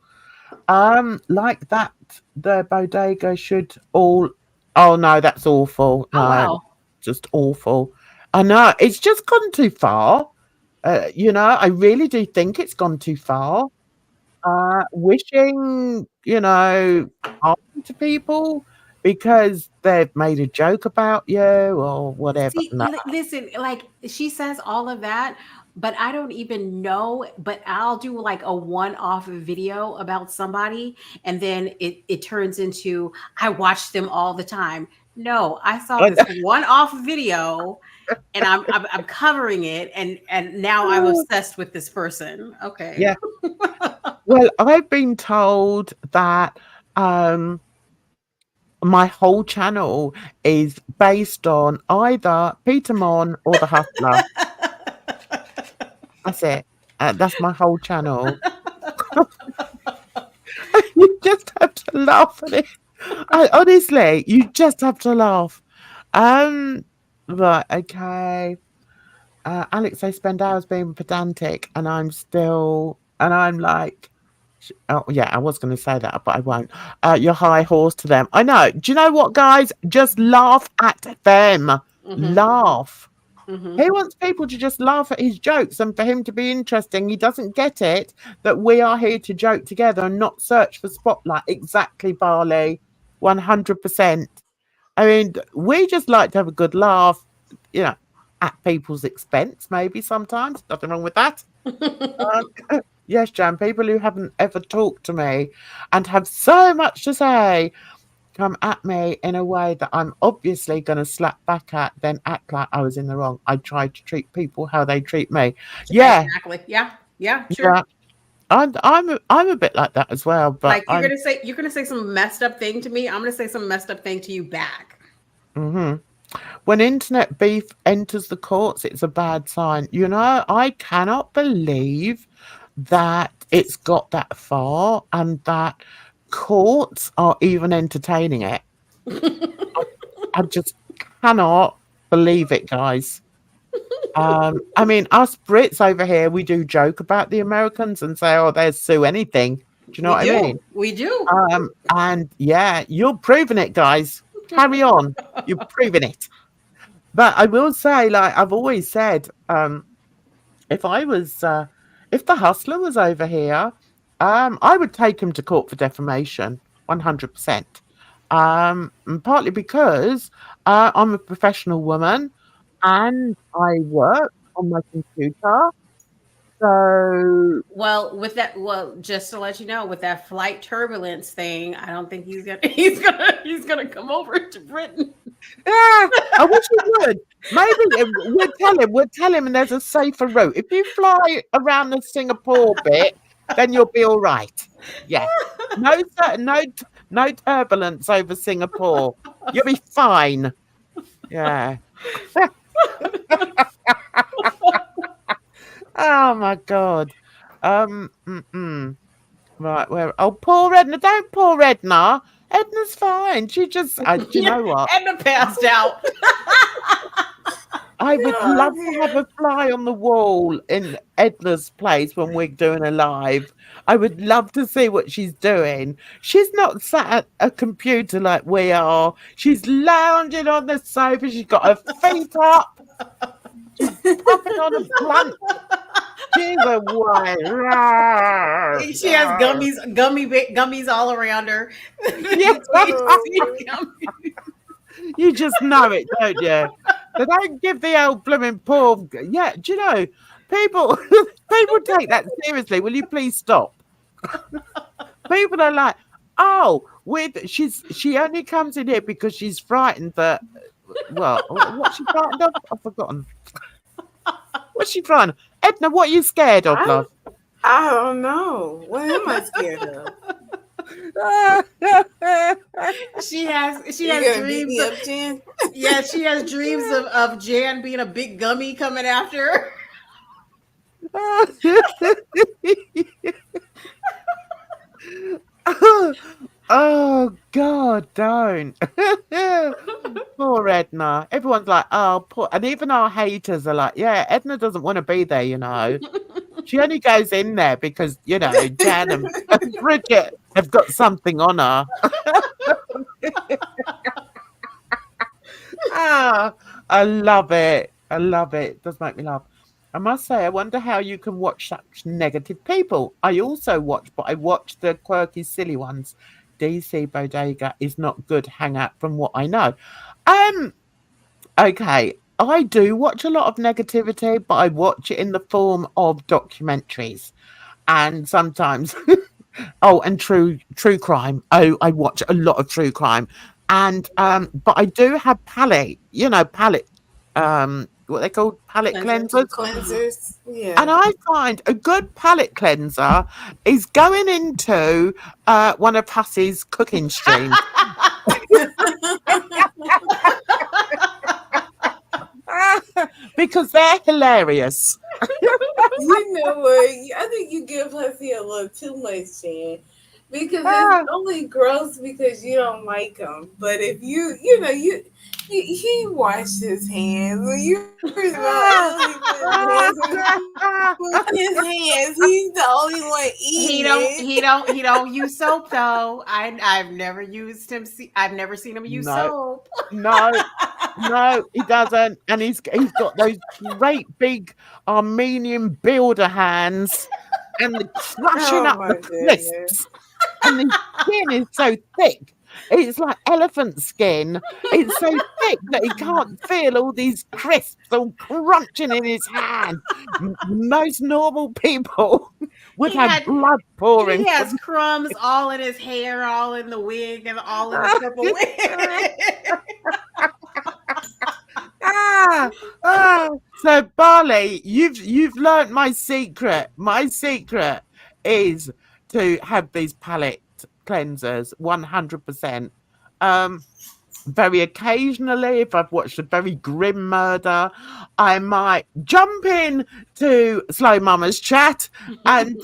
Like that, the bodega should all. Oh no, that's awful. No, wow. Just awful. I know it's just gone too far. You know, I really do think it's gone too far. Wishing, you know, harm to people because they've made a joke about you or whatever. See, No. listen, like she says all of that, but I don't even know. But I'll do like a one-off video about somebody, and then it turns into I watch them all the time. No, I saw this one-off video, and I'm covering it, and now I'm obsessed with this person. Okay. Yeah. Well, I've been told that my whole channel is based on either Peter Mon or The Hustler. That's it. That's my whole channel. You just have to laugh at it. Honestly, you just have to laugh. Right, okay. Alex, they spend hours being pedantic, and I'm like, oh yeah, I was going to say that, but I won't. You're high horse to them. I know. Do you know what, guys? Just laugh at them. Laugh. He wants people to just laugh at his jokes and for him to be interesting. He doesn't get it that we are here to joke together and not search for spotlight. Exactly, Barley. 100%. I mean, we just like to have a good laugh, you know, at people's expense, maybe sometimes. Nothing wrong with that. Yes, Jan, people who haven't ever talked to me and have so much to say come at me in a way that I'm obviously going to slap back at, then act like I was in the wrong. I try to treat people how they treat me. Yeah, exactly. Yeah, sure. Yeah. I'm a bit like that as well. But like you're gonna say some messed up thing to me, I'm gonna say some messed up thing to you back. when internet beef enters the courts, it's a bad sign. You know, I cannot believe that it's got that far and that courts are even entertaining it. I just cannot believe it, guys. I mean, us Brits over here, we do joke about the Americans and say, "Oh, they'll sue anything." Do you know what I mean? We do. And yeah, you're proving it, guys. Carry on. You're proving it. But I will say, like I've always said, if I was, if the hustler was over here, I would take him to court for defamation, 100%. And partly because I'm a professional woman and I work on my computer. So well, just to let you know, with that flight turbulence thing, I don't think he's gonna he's gonna come over to Britain. yeah, I wish he would. Maybe we'll tell him, and there's a safer route. If you fly around the Singapore bit, then you'll be all right. Yeah, no turbulence over Singapore. You'll be fine. Yeah. Oh my God. Right, where? Oh, poor Edna! Don't poor Edna. Edna's fine. She just, do you know what? Edna passed out. I would love to have a fly on the wall in Edna's place when we're doing a live. I would love to see what she's doing. She's not sat at a computer like we are. She's lounging on the sofa. She's got her feet up. She's puffing on a blunt. She's a white. She has gummies all around her. Yes, you just know it, don't you? They don't give the old blooming poor. Yeah, do you know, people take that seriously. Will you please stop? People are like, oh, she only comes in here because she's frightened that. Well, what's she frightened of? I've forgotten. What's she frightened? Edna, what are you scared of, love? I don't know. What am I scared of? She has dreams of Jan. Yeah, she has dreams of Jan being a big gummy coming after her. Oh God, don't. Poor Edna. Everyone's like, oh, poor, and even our haters are like, yeah, Edna doesn't want to be there, you know. She only goes in there because, you know, Jan and Bridget have got something on her. I love it. I love it. It does make me laugh. I must say, I wonder how you can watch such negative people. I also watch, but I watch the quirky, silly ones. DC Bodega is not good hangout from what I know. Okay, I do watch a lot of negativity, but I watch it in the form of documentaries. And sometimes and true crime. Oh, I watch a lot of true crime. And but I do have palate, what they call palate cleansers. Yeah. And I find a good palate cleanser is going into one of Hussey's cooking streams. Because they're hilarious. You know what? I think you give Hussey a little too much, Jan. Because it's only gross because you don't like him. But if he washed his hands. You his hands. He's the only one eating. He don't use soap though. I've never used him. I've never seen him use soap. No, he doesn't. And he's got those great big Armenian builder hands and the crushing up the crisps. And the skin is so thick. It's like elephant skin. It's so thick that he can't feel all these crisps all crunching in his hand. Most normal people would have blood pouring. He has crumbs all in his hair, all in the wig, and all in the purple wig. So Barley, you've learned my secret. My secret is to have these palate cleansers 100%. very occasionally, if I've watched a very grim murder, I might jump in to Slow Mama's chat and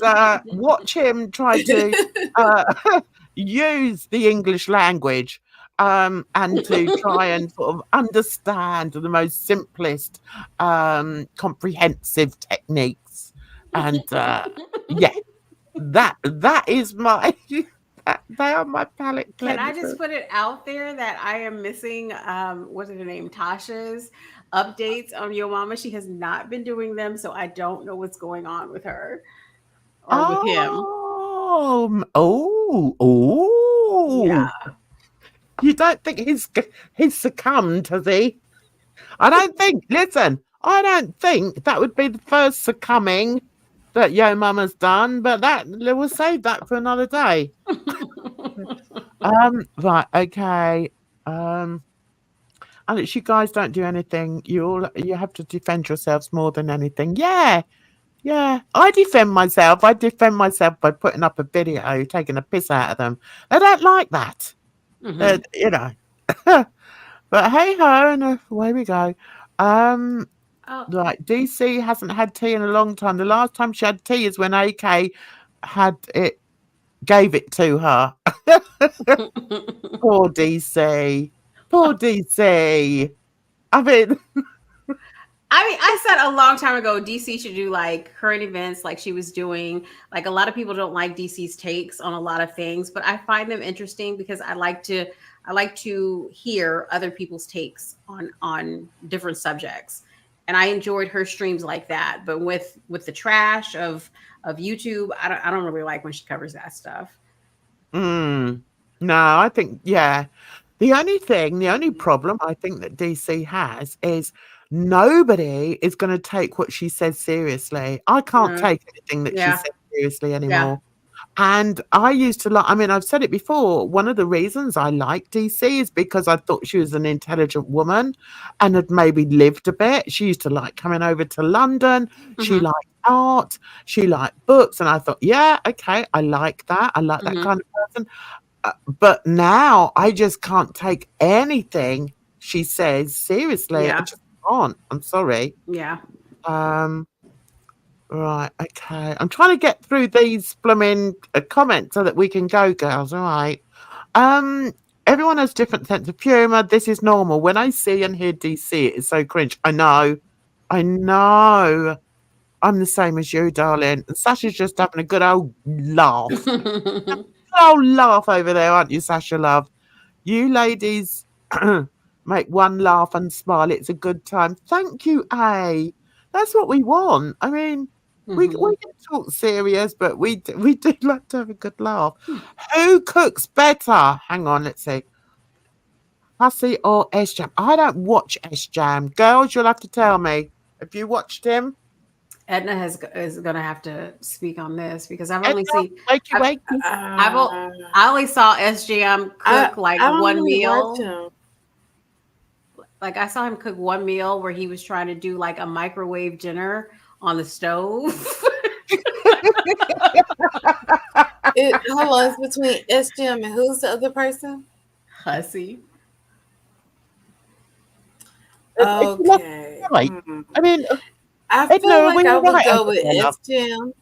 watch him try to use the English language and to try and sort of understand the most simplest comprehensive techniques. And yeah, that is my they are my palate Can cleansers. I just put it out there that I am missing what's her name, Tasha's updates on Yo Mama? She has not been doing them, so I don't know what's going on with her or with him. Oh, Yeah. you don't think he's succumbed, has he? I don't think. Listen, I don't think that would be the first succumbing that Yo Mama's done, but that we'll save that for another day. Right, okay. Alex, you guys don't do anything. You have to defend yourselves more than anything. Yeah. I defend myself. I defend myself by putting up a video, taking a piss out of them. They don't like that. You know. But hey ho, and away we go. Right, DC hasn't had tea in a long time. The last time she had tea is when AK gave it to her. Poor DC. Poor DC. I said a long time ago, DC should do like current events like she was doing. Like a lot of people don't like DC's takes on a lot of things, but I find them interesting because I like to hear other people's takes on different subjects. And I enjoyed her streams like that. But with the trash of YouTube, I don't really like when she covers that stuff. No, I think the only problem I think that DC has is nobody is going to take what she says seriously. I can't take anything that she says seriously anymore. And I used to I've said it before, one of the reasons I like DC is because I thought she was an intelligent woman and had maybe lived a bit. She used to like coming over to London. She liked art. She liked books. And I thought, yeah, okay, I like that. I like that kind of person. But now I just can't take anything she says seriously. I just can't. I'm sorry. Yeah. Right, okay. I'm trying to get through these blooming comments so that we can go, girls. All right. Everyone has different sense of humor. This is normal. When I see and hear DC, it is so cringe. I know. I'm the same as you, darling. And Sasha's just having a good old laugh. Good old laugh over there, aren't you, Sasha, love? You ladies make one laugh and smile. It's a good time. Thank you, A. That's what we want. I mean, we can talk serious, but we do like to have a good laugh. Who cooks better? Hang on, let's see. Hussey or S-Jam? I don't watch S-Jam. Girls, you'll have to tell me. Have you watched him? Edna is going to have to speak on this because I've only seen. I only saw SJM cook one meal. Like I saw him cook one meal where he was trying to do like a microwave dinner on the stove. Hold on, it's between SJM and who's the other person? Hussey. Okay. I mean, I feel like I would go with SJM.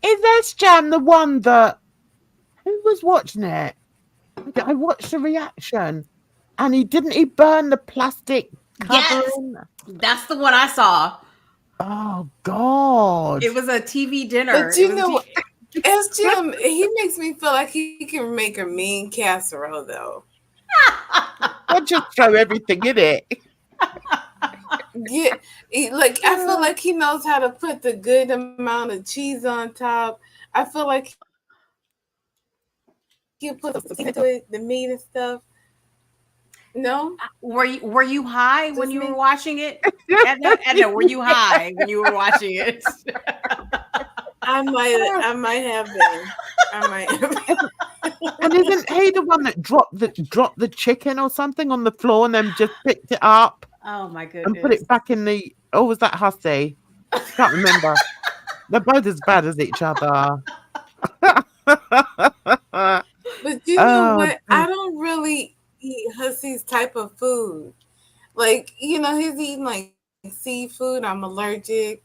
Is S-Jam the one that who was watching it? I watched the reaction, and he burn the plastic covering? Yes, that's the one I saw. Oh God! It was a TV dinner. But you know, SJM, he makes me feel like he can make a mean casserole, though. I'll just throw everything in it. Yeah, I feel like he knows how to put the good amount of cheese on top. I feel like he put the meat and stuff. No, were you high when you were watching it? Edna, were you high when you were watching it? I might have been. And isn't he the one that dropped the chicken or something on the floor and then just picked it up? Oh my goodness! And put it back in the. Oh, was that Hussey? I can't remember. They're both as bad as each other. You know what? I don't really eat Hussy's type of food. Like, you know, he's eating like seafood. I'm allergic.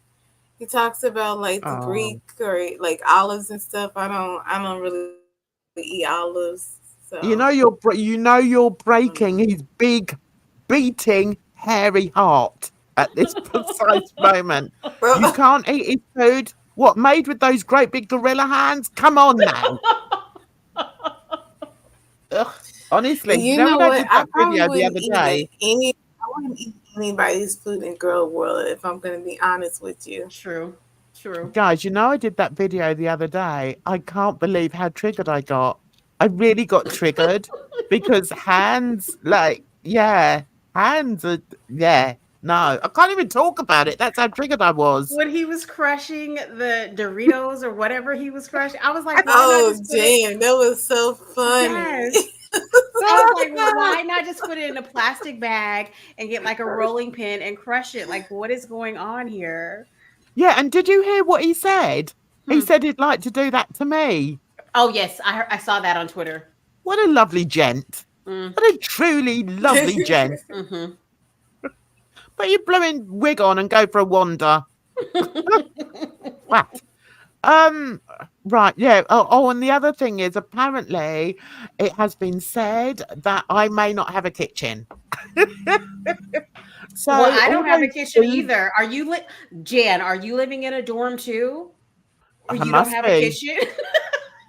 He talks about like the Greek or like olives and stuff. I don't really eat olives. So you know you're breaking his big, beating, hairy heart at this precise moment. You can't eat his food. What, made with those great big gorilla hands? Come on now. Ugh, honestly, you know know when I what? did I that probably video the wouldn't other eat day? I wouldn't eat anybody's food in girl world if I'm gonna be honest with you. True. Guys, you know I did that video the other day. I can't believe how triggered I got. I really got triggered because hands, like, hands are, no, I can't even talk about it. That's how triggered I was. When he was crushing the Doritos or whatever he was crushing, I was like, why not Oh just put it? damn, that was so funny. Yes. I was like, why not just put it in a plastic bag and get like a rolling pin and crush it? Like, what is going on here? Yeah, and did you hear what he said? He said he'd like to do that to me. Oh yes, I saw that on Twitter. What a lovely gent. What a truly lovely gent. Put your blooming wig on and go for a wander. What? Right, yeah. Oh, and the other thing is, apparently, it has been said that I may not have a kitchen. So well, I don't have a kitchen foods, either. Are you Jan? Are you living in a dorm too? Or I you don't must have be. a kitchen?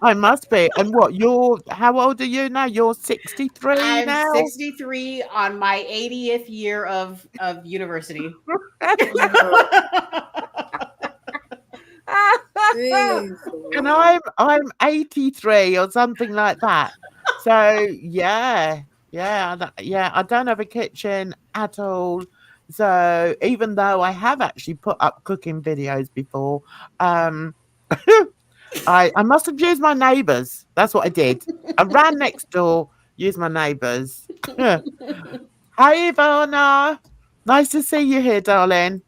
I must be. And what? How old are you now? You're 63 I'm now. 63 on my 80th year of university. And I'm 83 or something like that. So yeah, I don't have a kitchen at all. So even though I have actually put up cooking videos before, I must have used my neighbours. That's what I did. I ran next door, used my neighbours. Hi Ivana, nice to see you here, darling.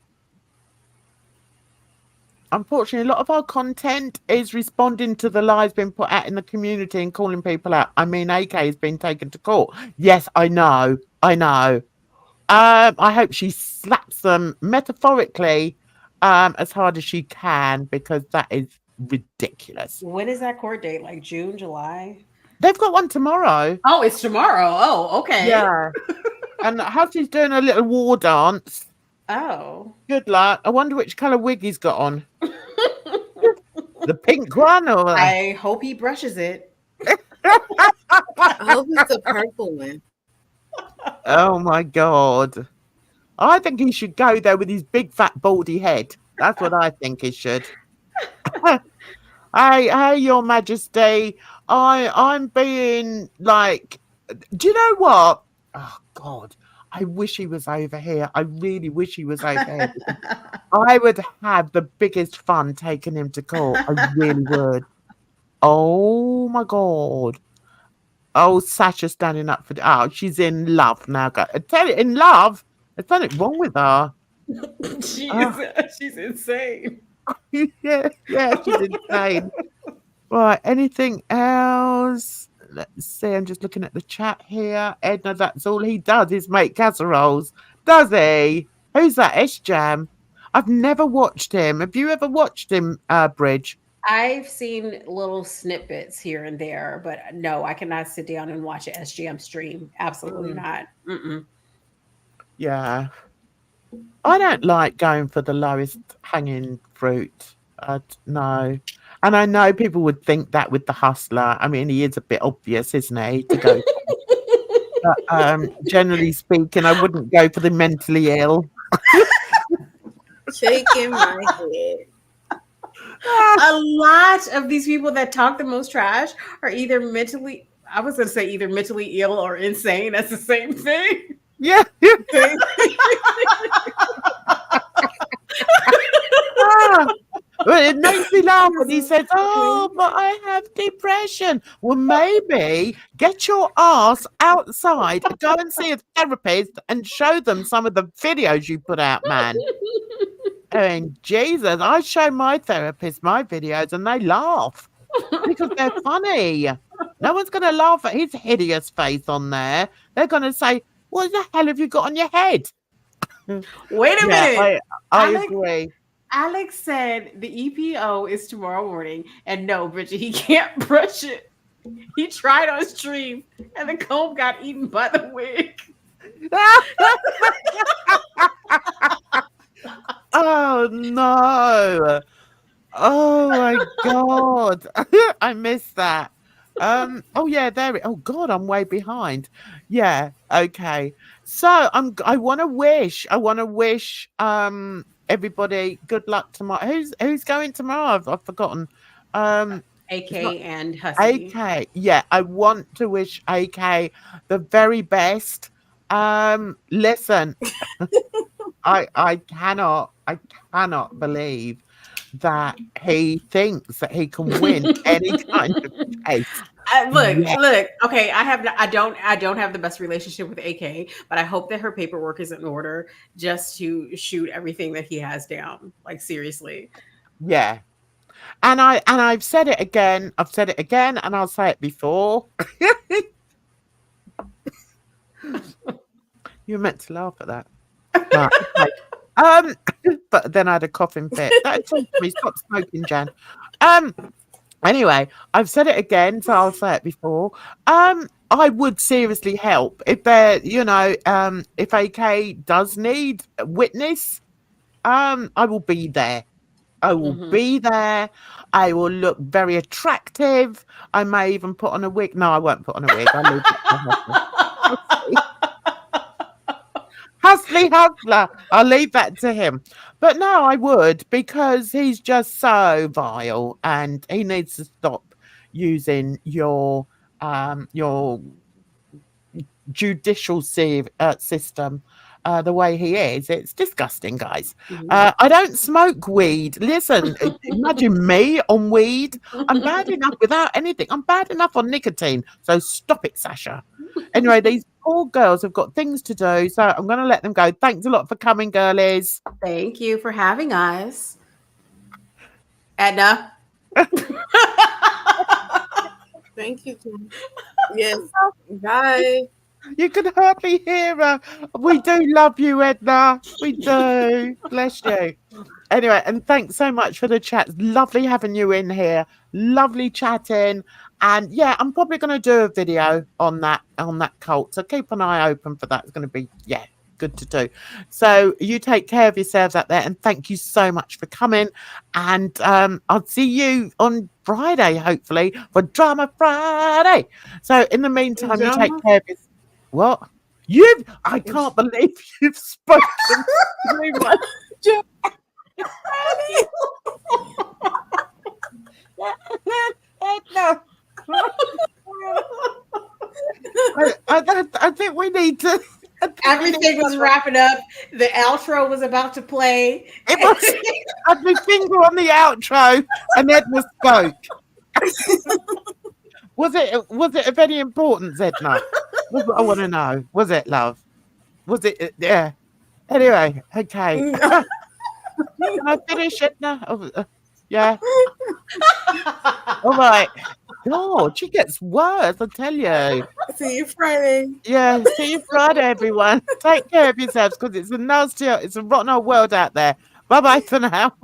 Unfortunately, a lot of our content is responding to the lies being put out in the community and calling people out. I mean, AK has been taken to court. Yes, I know. I hope she slaps them metaphorically as hard as she can, because that is ridiculous. When is that court date? Like June, July? They've got one tomorrow. Oh, it's tomorrow. Oh, okay. Yeah. And Hussey's doing a little war dance. Oh. Good luck. I wonder which colour wig he's got on. The pink one, or I hope he brushes it. I hope it's the purple one. Oh my God. I think he should go there with his big fat baldy head. That's what I think he should. Hey, Your Majesty. I'm being like, do you know what? Oh God. I wish he was over here. I really wish he was over here. I would have the biggest fun taking him to court. I really would. Oh my God. Oh, Sasha standing up for she's in love now. I tell you, in love? There's something wrong with her. She's insane. yeah, she's insane. Right, anything else? Let's see, I'm just looking at the chat here. Edna, that's all he does is make casseroles. Does he? Who's that? S-Jam? I've never watched him. Have you ever watched him, Bridge? I've seen little snippets here and there, but no, I cannot sit down and watch an SGM stream. Absolutely not. Yeah. I don't like going for the lowest hanging fruit. No. And I know people would think that with the hustler. I mean, he is a bit obvious, isn't he, to go for. But generally speaking, I wouldn't go for the mentally ill. Shaking my head. A lot of these people that talk the most trash are either mentally, I was going to say either mentally ill or insane. That's the same thing. Yeah. Well, it makes me laugh when he says, "Oh, but I have depression." Well, maybe get your ass outside, go and see a therapist, and show them some of the videos you put out, man. I mean, Jesus, I show my therapist my videos and they laugh because they're funny. No one's going to laugh at his hideous face on there. They're going to say, what the hell have you got on your head? Wait a minute. I agree. Alex said the EPO is tomorrow morning. And no, Bridget, he can't brush it. He tried on stream and the comb got eaten by the wig. Oh, no. Oh, my God. I missed that. Oh yeah, there. Oh God, I'm way behind. Yeah. Okay. So I want to wish everybody good luck tomorrow. Who's going tomorrow? I've forgotten. AK and Husky. AK. Yeah, I want to wish AK the very best. Listen, I cannot believe that he thinks that he can win any kind of case. Look. Okay, I don't have the best relationship with AK, but I hope that her paperwork is in order just to shoot everything that he has down. Like seriously. Yeah. And I've said it again. And I'll say it before. You were meant to laugh at that. Right, okay. But then I had a coughing fit. That told me stop smoking, Jan. Anyway, I've said it again, so I'll say it before. I would seriously help if there, if AK does need a witness. I will be there. I will be there. I will look very attractive. I may even put on a wig. No, I won't put on a wig. I'll leave it to Hustler. Hustler. I'll leave that to him. But no, I would, because he's just so vile and he needs to stop using your judicial system the way he is. It's disgusting, guys. I don't smoke weed. Listen, imagine me on weed. I'm bad enough without anything. I'm bad enough on nicotine. So stop it, Sasha. Anyway, these poor girls have got things to do, so I'm going to let them go. Thanks a lot for coming, girlies. Thank you for having us. Edna. Thank you. Yes. Bye. You can hardly hear her. We do love you, Edna. We do. Bless you. Anyway, and thanks so much for the chat. Lovely having you in here. Lovely chatting. And yeah, I'm probably going to do a video on that cult. So keep an eye open for that. It's going to be, good to do. So you take care of yourselves out there. And thank you so much for coming. And I'll see you on Friday, hopefully, for Drama Friday. So in the meantime, you take care of yourself. What? I can't believe you've spoken too much. No. I think we need to. Everything was wrapping up. The outro was about to play. It was. I had my finger on the outro, and Edna spoke. Was it of any importance, Edna? That's what I want to know. Was it, love? Was it? Yeah. Anyway, okay. Can I finish, Edna? Yeah. All right. God, she gets worse, I tell you. See you Friday. Yeah, see you Friday, everyone. Take care of yourselves, because it's a rotten old world out there. Bye-bye for now.